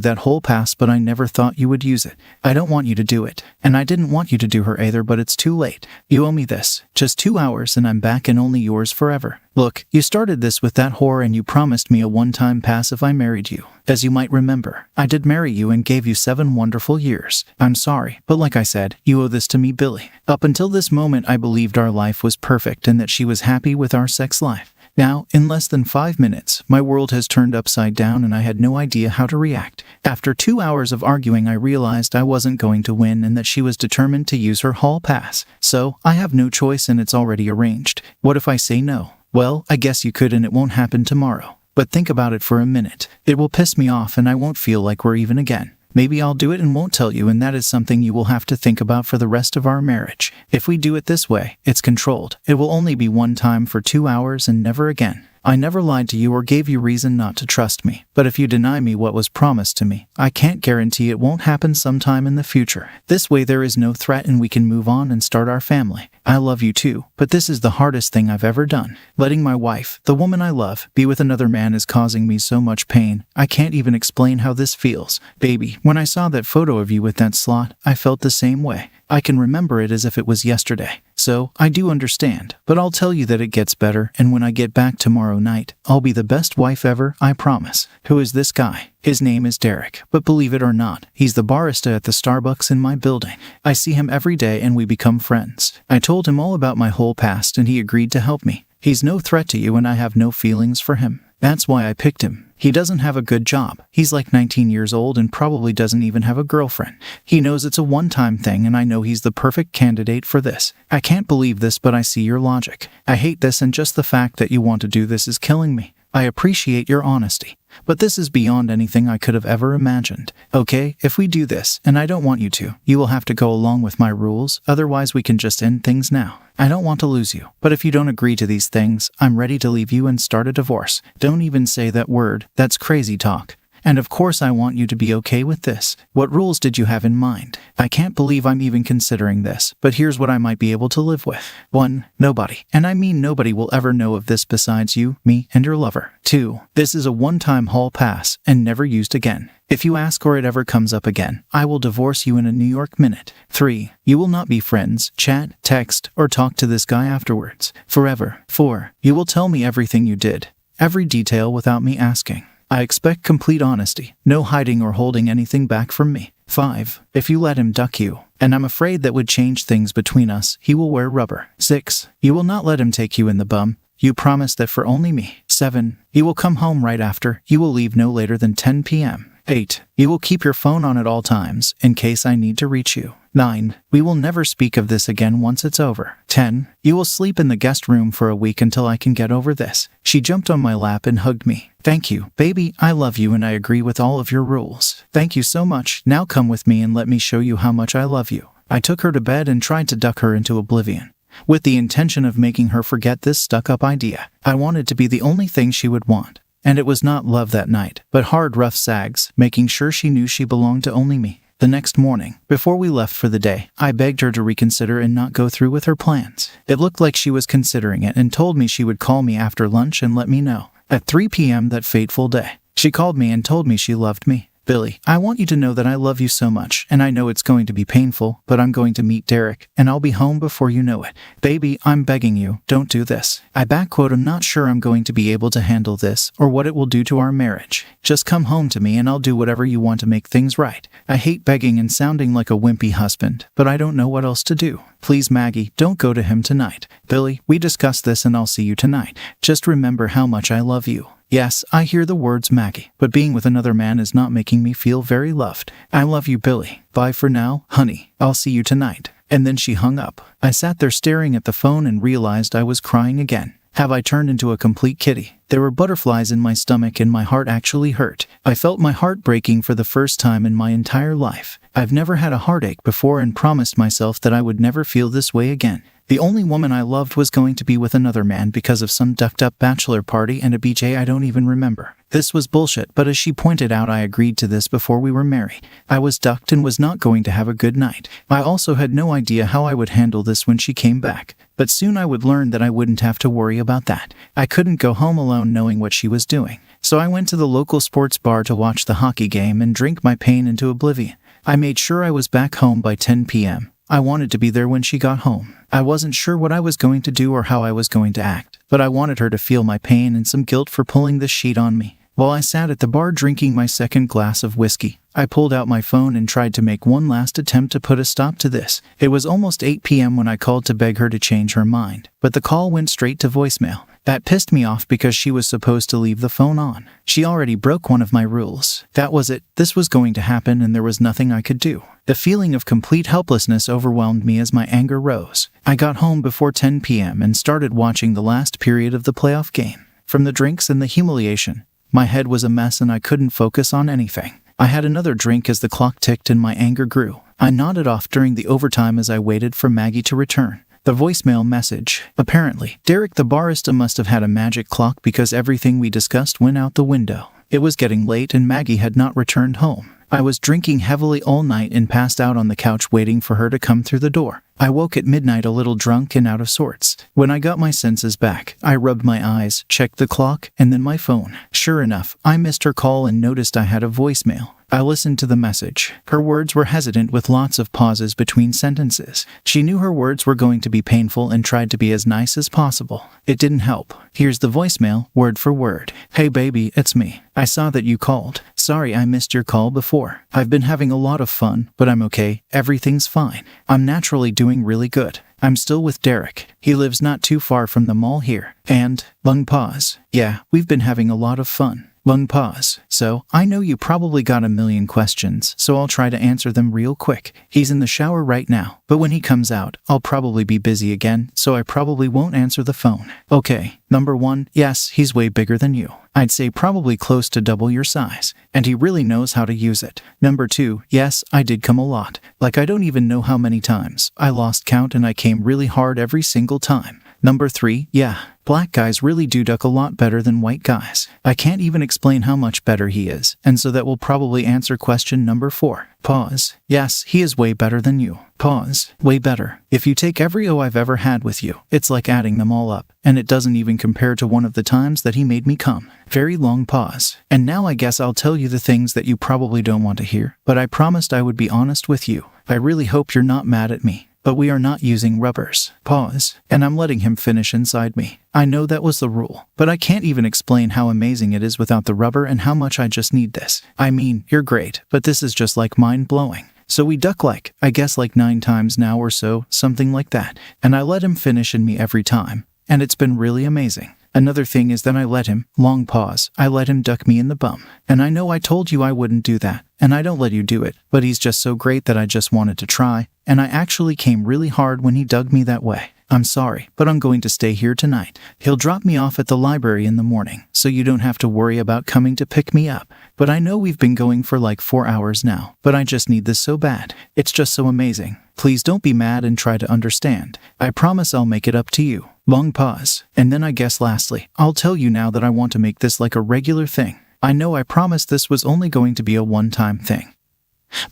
that whole pass, but I never thought you would use it. I don't want you to do it, and I didn't want you to do her either, but it's too late. You owe me this. Just 2 hours and I'm back and only yours forever. Look, you started this with that whore and you promised me a one-time pass if I married you. As you might remember, I did marry you and gave you 7 wonderful years. I'm sorry, but like I said, you owe this to me, Billy. Up until this moment I believed our life was perfect and that she was happy with our sex life. Now, in less than 5 minutes, my world has turned upside down and I had no idea how to react. After 2 hours of arguing, I realized I wasn't going to win and that she was determined to use her hall pass. So, I have no choice and it's already arranged. What if I say no? Well, I guess you could and it won't happen tomorrow. But think about it for a minute. It will piss me off and I won't feel like we're even again. Maybe I'll do it and won't tell you, and that is something you will have to think about for the rest of our marriage. If we do it this way, it's controlled. It will only be one time for 2 hours and never again. I never lied to you or gave you reason not to trust me. But if you deny me what was promised to me, I can't guarantee it won't happen sometime in the future. This way there is no threat and we can move on and start our family. I love you too, but this is the hardest thing I've ever done. Letting my wife, the woman I love, be with another man is causing me so much pain. I can't even explain how this feels. Baby, when I saw that photo of you with that slot, I felt the same way. I can remember it as if it was yesterday. So, I do understand, but I'll tell you that it gets better, and when I get back tomorrow night, I'll be the best wife ever, I promise. Who is this guy? His name is Derek, but believe it or not, he's the barista at the Starbucks in my building. I see him every day and we become friends. I told him all about my whole past and he agreed to help me. He's no threat to you and I have no feelings for him. That's why I picked him. He doesn't have a good job. He's like 19 years old and probably doesn't even have a girlfriend. He knows it's a one-time thing and I know he's the perfect candidate for this. I can't believe this, but I see your logic. I hate this and just the fact that you want to do this is killing me. I appreciate your honesty, but this is beyond anything I could have ever imagined. Okay, if we do this, and I don't want you to, you will have to go along with my rules, otherwise we can just end things now. I don't want to lose you, but if you don't agree to these things, I'm ready to leave you and start a divorce. Don't even say that word, that's crazy talk. And of course I want you to be okay with this. What rules did you have in mind? I can't believe I'm even considering this, but here's what I might be able to live with. 1. Nobody, and I mean nobody, will ever know of this besides you, me, and your lover. 2. This is a one-time hall pass, and never used again. If you ask or it ever comes up again, I will divorce you in a New York minute. 3. You will not be friends, chat, text, or talk to this guy afterwards. Forever. 4. You will tell me everything you did. Every detail without me asking. I expect complete honesty, no hiding or holding anything back from me. 5. If you let him duck you, and I'm afraid that would change things between us, he will wear rubber. 6. You will not let him take you in the bum. You promise that for only me. 7. You will come home right after. You will leave no later than 10 p.m. 8. You will keep your phone on at all times, in case I need to reach you. 9. We will never speak of this again once it's over. 10. You will sleep in the guest room for a week until I can get over this. She jumped on my lap and hugged me. Thank you, baby, I love you and I agree with all of your rules. Thank you so much. Now come with me and let me show you how much I love you. I took her to bed and tried to duck her into oblivion, with the intention of making her forget this stuck-up idea. I wanted to be the only thing she would want. And it was not love that night, but hard, rough sags, making sure she knew she belonged to only me. The next morning, before we left for the day, I begged her to reconsider and not go through with her plans. It looked like she was considering it and told me she would call me after lunch and let me know. At 3 p.m. that fateful day, she called me and told me she loved me. Billy, I want you to know that I love you so much, and I know it's going to be painful, but I'm going to meet Derek, and I'll be home before you know it. Baby, I'm begging you, don't do this. I backquote, I'm not sure I'm going to be able to handle this, or what it will do to our marriage. Just come home to me and I'll do whatever you want to make things right. I hate begging and sounding like a wimpy husband, but I don't know what else to do. Please, Maggie, don't go to him tonight. Billy, we discussed this and I'll see you tonight. Just remember how much I love you. Yes, I hear the words Maggie, but being with another man is not making me feel very loved. I love you, Billy. Bye for now, honey. I'll see you tonight. And then she hung up. I sat there staring at the phone and realized I was crying again. Have I turned into a complete kitty? There were butterflies in my stomach and my heart actually hurt. I felt my heart breaking for the first time in my entire life. I've never had a heartache before and promised myself that I would never feel this way again. The only woman I loved was going to be with another man because of some ducked-up bachelor party and a BJ I don't even remember. This was bullshit, but as she pointed out, I agreed to this before we were married. I was ducked and was not going to have a good night. I also had no idea how I would handle this when she came back. But soon I would learn that I wouldn't have to worry about that. I couldn't go home alone knowing what she was doing. So I went to the local sports bar to watch the hockey game and drink my pain into oblivion. I made sure I was back home by 10 p.m. I wanted to be there when she got home. I wasn't sure what I was going to do or how I was going to act, but I wanted her to feel my pain and some guilt for pulling this sheet on me. While I sat at the bar drinking my second glass of whiskey, I pulled out my phone and tried to make one last attempt to put a stop to this. It was almost 8 p.m. when I called to beg her to change her mind, but the call went straight to voicemail. That pissed me off because she was supposed to leave the phone on. She already broke one of my rules. That was it. This was going to happen and there was nothing I could do. The feeling of complete helplessness overwhelmed me as my anger rose. I got home before 10 p.m. and started watching the last period of the playoff game. From the drinks and the humiliation, my head was a mess and I couldn't focus on anything. I had another drink as the clock ticked and my anger grew. I nodded off during the overtime as I waited for Maggie to return. The voicemail message. Apparently, Derek the barista must have had a magic clock because everything we discussed went out the window. It was getting late and Maggie had not returned home. I was drinking heavily all night and passed out on the couch waiting for her to come through the door. I woke at midnight a little drunk and out of sorts. When I got my senses back, I rubbed my eyes, checked the clock, and then my phone. Sure enough, I missed her call and noticed I had a voicemail. I listened to the message. Her words were hesitant with lots of pauses between sentences. She knew her words were going to be painful and tried to be as nice as possible. It didn't help. Here's the voicemail, word for word. Hey baby, it's me. I saw that you called. Sorry I missed your call before. I've been having a lot of fun, but I'm okay. Everything's fine. I'm naturally doing really good. I'm still with Derek. He lives not too far from the mall here. And, long pause. Yeah, we've been having a lot of fun. Long pause. So, I know you probably got a million questions, so I'll try to answer them real quick. He's in the shower right now, but when he comes out, I'll probably be busy again, so I probably won't answer the phone. Okay, number 1, yes, he's way bigger than you. I'd say probably close to double your size, and he really knows how to use it. Number 2, yes, I did come a lot. Like I don't even know how many times. I lost count and I came really hard every single time. Number 3, yeah, black guys really do duck a lot better than white guys. I can't even explain how much better he is, and so that will probably answer question number 4. Pause. Yes, he is way better than you. Pause. Way better. If you take every O I've ever had with you, it's like adding them all up, and it doesn't even compare to one of the times that he made me come. Very long pause. And now I guess I'll tell you the things that you probably don't want to hear, but I promised I would be honest with you. I really hope you're not mad at me. But we are not using rubbers. Pause. And I'm letting him finish inside me. I know that was the rule, but I can't even explain how amazing it is without the rubber and how much I just need this. I mean, you're great, but this is just like mind-blowing. So we duck I guess 9 times now or so, something like that. And I let him finish in me every time. And it's been really amazing. Another thing is that I let him, long pause, I let him duck me in the bum. And I know I told you I wouldn't do that, and I don't let you do it, but he's just so great that I just wanted to try, and I actually came really hard when he dug me that way. I'm sorry, but I'm going to stay here tonight. He'll drop me off at the library in the morning, so you don't have to worry about coming to pick me up. But I know we've been going for 4 hours now, but I just need this so bad. It's just so amazing. Please don't be mad and try to understand. I promise I'll make it up to you. Long pause. And then I guess lastly, I'll tell you now that I want to make this a regular thing. I know I promised this was only going to be a one-time thing.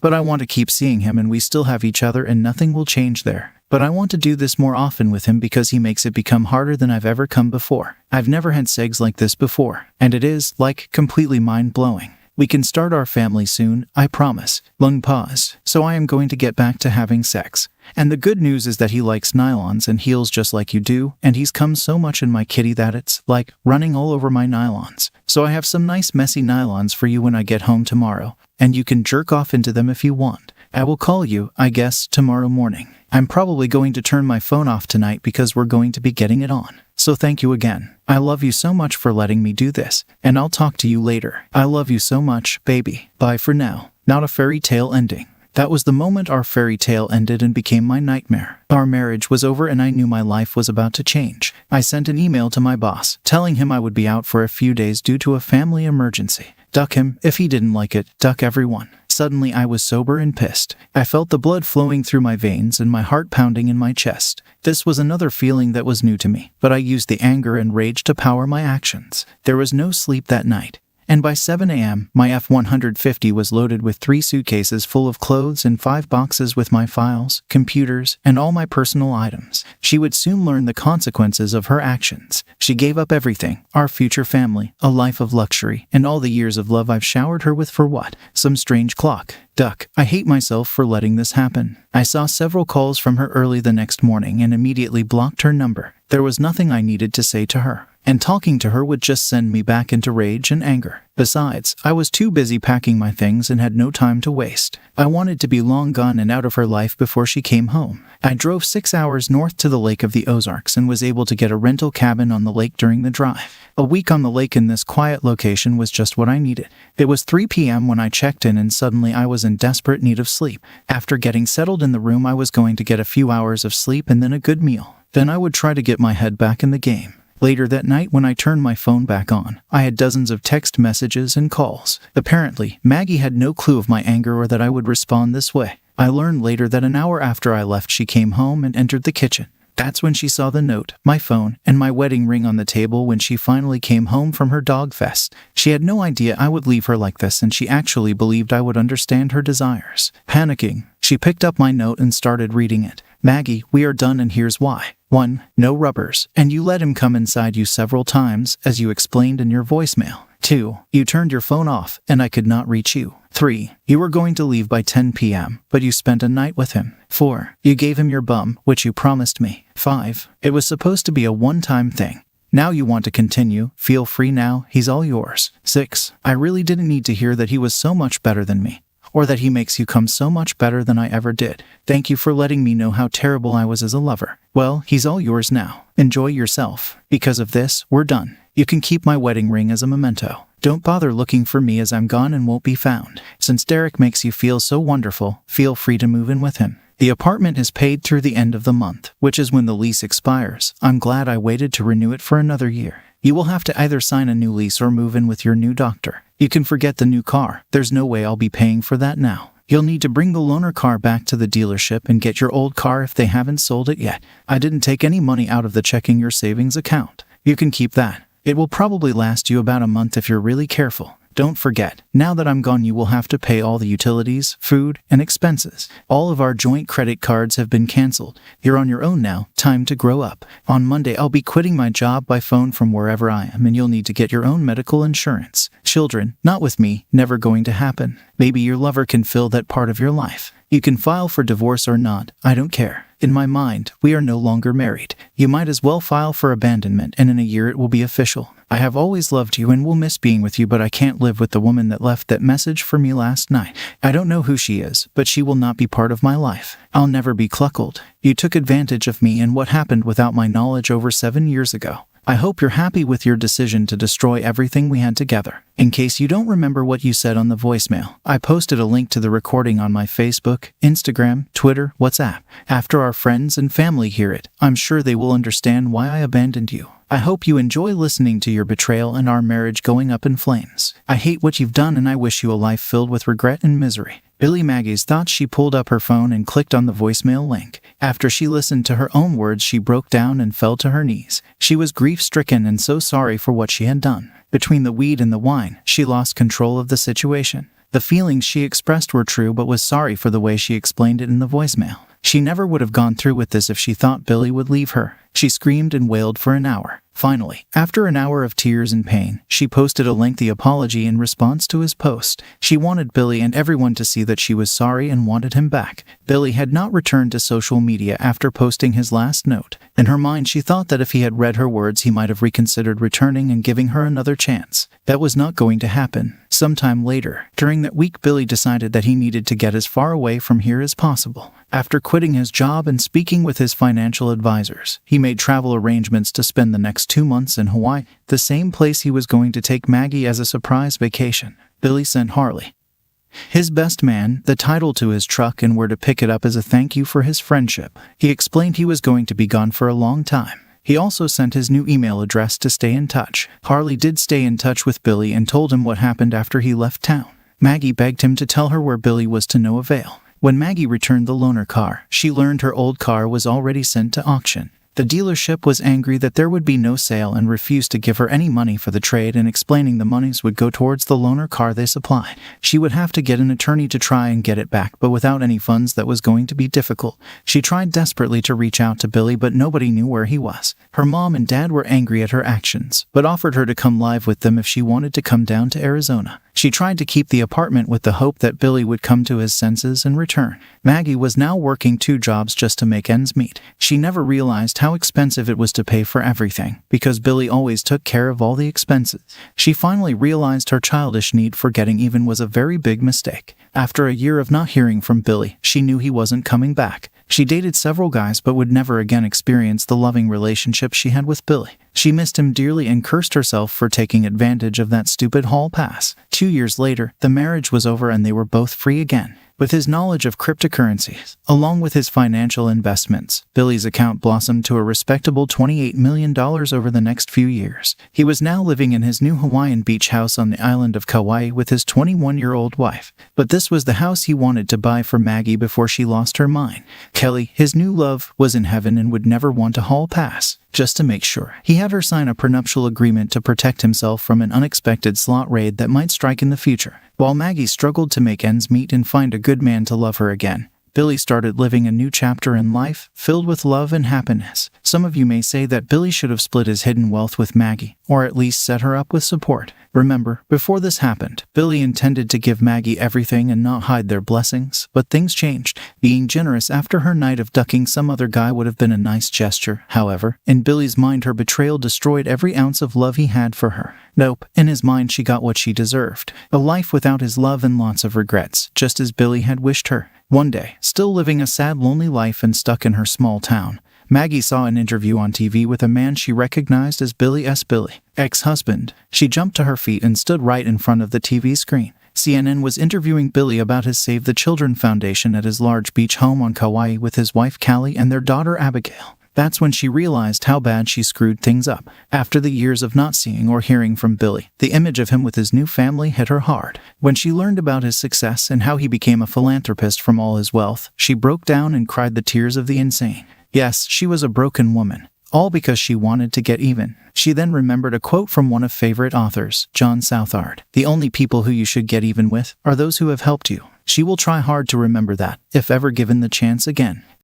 But I want to keep seeing him and we still have each other and nothing will change there. But I want to do this more often with him because he makes it become harder than I've ever come before. I've never had sex like this before, and it is, completely mind-blowing. We can start our family soon, I promise. Long pause. So I am going to get back to having sex. And the good news is that he likes nylons and heels just like you do, and he's come so much in my kitty that it's, running all over my nylons. So I have some nice messy nylons for you when I get home tomorrow, and you can jerk off into them if you want. I will call you, I guess, tomorrow morning. I'm probably going to turn my phone off tonight because we're going to be getting it on. So thank you again. I love you so much for letting me do this, and I'll talk to you later. I love you so much, baby. Bye for now. Not a fairy tale ending. That was the moment our fairy tale ended and became my nightmare. Our marriage was over and I knew my life was about to change. I sent an email to my boss, telling him I would be out for a few days due to a family emergency. Duck him, if he didn't like it, duck everyone. Suddenly I was sober and pissed. I felt the blood flowing through my veins and my heart pounding in my chest. This was another feeling that was new to me, but I used the anger and rage to power my actions. There was no sleep that night. And by 7 a.m., my F-150 was loaded with 3 suitcases full of clothes and 5 boxes with my files, computers, and all my personal items. She would soon learn the consequences of her actions. She gave up everything, our future family, a life of luxury, and all the years of love I've showered her with for what? Some strange clock. Duck. I hate myself for letting this happen. I saw several calls from her early the next morning and immediately blocked her number. There was nothing I needed to say to her. And talking to her would just send me back into rage and anger. Besides, I was too busy packing my things and had no time to waste. I wanted to be long gone and out of her life before she came home. I drove 6 hours north to the Lake of the Ozarks and was able to get a rental cabin on the lake during the drive. A week on the lake in this quiet location was just what I needed. It was 3 p.m. when I checked in and suddenly I was in desperate need of sleep. After getting settled in the room, I was going to get a few hours of sleep and then a good meal. Then I would try to get my head back in the game. Later that night when I turned my phone back on, I had dozens of text messages and calls. Apparently, Maggie had no clue of my anger or that I would respond this way. I learned later that an hour after I left she came home and entered the kitchen. That's when she saw the note, my phone, and my wedding ring on the table when she finally came home from her dog fest. She had no idea I would leave her like this and she actually believed I would understand her desires. Panicking, she picked up my note and started reading it. Maggie, we are done and here's why. 1. No rubbers, and you let him come inside you several times, as you explained in your voicemail. 2. You turned your phone off, and I could not reach you. 3. You were going to leave by 10 p.m., but you spent a night with him. 4. You gave him your bum, which you promised me. 5. It was supposed to be a one-time thing. Now you want to continue, feel free now, he's all yours. 6. I really didn't need to hear that he was so much better than me. or that he makes you come so much better than I ever did. Thank you for letting me know how terrible I was as a lover. Well, he's all yours now. Enjoy yourself. Because of this, we're done. You can keep my wedding ring as a memento. Don't bother looking for me as I'm gone and won't be found. Since Derek makes you feel so wonderful, feel free to move in with him. The apartment is paid through the end of the month, which is when the lease expires. I'm glad I waited to renew it for another year. You will have to either sign a new lease or move in with your new doctor. You can forget the new car. There's no way I'll be paying for that now. You'll need to bring the loaner car back to the dealership and get your old car if they haven't sold it yet. I didn't take any money out of the checking your savings account. You can keep that. It will probably last you about a month if you're really careful. Don't forget, now that I'm gone you will have to pay all the utilities, food, and expenses. All of our joint credit cards have been canceled. You're on your own now, time to grow up. On Monday I'll be quitting my job by phone from wherever I am and you'll need to get your own medical insurance. Children, not with me, never going to happen. Maybe your lover can fill that part of your life. You can file for divorce or not, I don't care. In my mind, we are no longer married. You might as well file for abandonment and in a year it will be official. I have always loved you and will miss being with you, but I can't live with the woman that left that message for me last night. I don't know who she is, but she will not be part of my life. I'll never be cuckolded. You took advantage of me and what happened without my knowledge over 7 years ago. I hope you're happy with your decision to destroy everything we had together. In case you don't remember what you said on the voicemail, I posted a link to the recording on my Facebook, Instagram, Twitter, WhatsApp. After our friends and family hear it, I'm sure they will understand why I abandoned you. I hope you enjoy listening to your betrayal and our marriage going up in flames. I hate what you've done and I wish you a life filled with regret and misery. Billy Maggie's thought. She pulled up her phone and clicked on the voicemail link. After she listened to her own words, she broke down and fell to her knees. She was grief-stricken and so sorry for what she had done. Between the weed and the wine, she lost control of the situation. The feelings she expressed were true but was sorry for the way she explained it in the voicemail. She never would have gone through with this if she thought Billy would leave her. She screamed and wailed for an hour. Finally, after an hour of tears and pain, she posted a lengthy apology in response to his post. She wanted Billy and everyone to see that she was sorry and wanted him back. Billy had not returned to social media after posting his last note. In her mind, she thought that if he had read her words, he might have reconsidered returning and giving her another chance. That was not going to happen. Sometime later, during that week, Billy decided that he needed to get as far away from here as possible. After quitting his job and speaking with his financial advisors, he made travel arrangements to spend the next 2 months in Hawaii, the same place he was going to take Maggie as a surprise vacation. Billy sent Harley, his best man, the title to his truck and where to pick it up as a thank you for his friendship. He explained he was going to be gone for a long time. He also sent his new email address to stay in touch. Harley did stay in touch with Billy and told him what happened after he left town. Maggie begged him to tell her where Billy was, to no avail. When Maggie returned the loaner car, she learned her old car was already sent to auction. The dealership was angry that there would be no sale and refused to give her any money for the trade, and explaining the monies would go towards the loaner car they supplied. She would have to get an attorney to try and get it back, but without any funds that was going to be difficult. She tried desperately to reach out to Billy, but nobody knew where he was. Her mom and dad were angry at her actions, but offered her to come live with them if she wanted to come down to Arizona. She tried to keep the apartment with the hope that Billy would come to his senses and return. Maggie was now working 2 jobs just to make ends meet. She never realized how expensive it was to pay for everything, because Billy always took care of all the expenses. She finally realized her childish need for getting even was a very big mistake. After a year of not hearing from Billy, she knew he wasn't coming back. She dated several guys but would never again experience the loving relationship she had with Billy. She missed him dearly and cursed herself for taking advantage of that stupid hall pass. 2 years later, the marriage was over and they were both free again. With his knowledge of cryptocurrencies, along with his financial investments, Billy's account blossomed to a respectable $28 million over the next few years. He was now living in his new Hawaiian beach house on the island of Kauai with his 21-year-old wife. But this was the house he wanted to buy for Maggie before she lost her mind. Kelly, his new love, was in heaven and would never want a hall pass. Just to make sure, he had her sign a prenuptial agreement to protect himself from an unexpected slot raid that might strike in the future. While Maggie struggled to make ends meet and find a good man to love her again, Billy started living a new chapter in life, filled with love and happiness. Some of you may say that Billy should have split his hidden wealth with Maggie, or at least set her up with support. Remember, before this happened, Billy intended to give Maggie everything and not hide their blessings, but things changed. Being generous after her night of ducking some other guy would have been a nice gesture. However, in Billy's mind, her betrayal destroyed every ounce of love he had for her. Nope, in his mind she got what she deserved. A life without his love and lots of regrets, just as Billy had wished her. One day, still living a sad, lonely life and stuck in her small town, Maggie saw an interview on TV with a man she recognized as Billy's ex-husband. She jumped to her feet and stood right in front of the TV screen. CNN was interviewing Billy about his Save the Children Foundation at his large beach home on Kauai with his wife Callie and their daughter Abigail. That's when she realized how bad she screwed things up. After the years of not seeing or hearing from Billy, the image of him with his new family hit her hard. When she learned about his success and how he became a philanthropist from all his wealth, she broke down and cried the tears of the insane. Yes, she was a broken woman, all because she wanted to get even. She then remembered a quote from one of favorite authors, John Southard. The only people who you should get even with are those who have helped you. She will try hard to remember that, if ever given the chance again.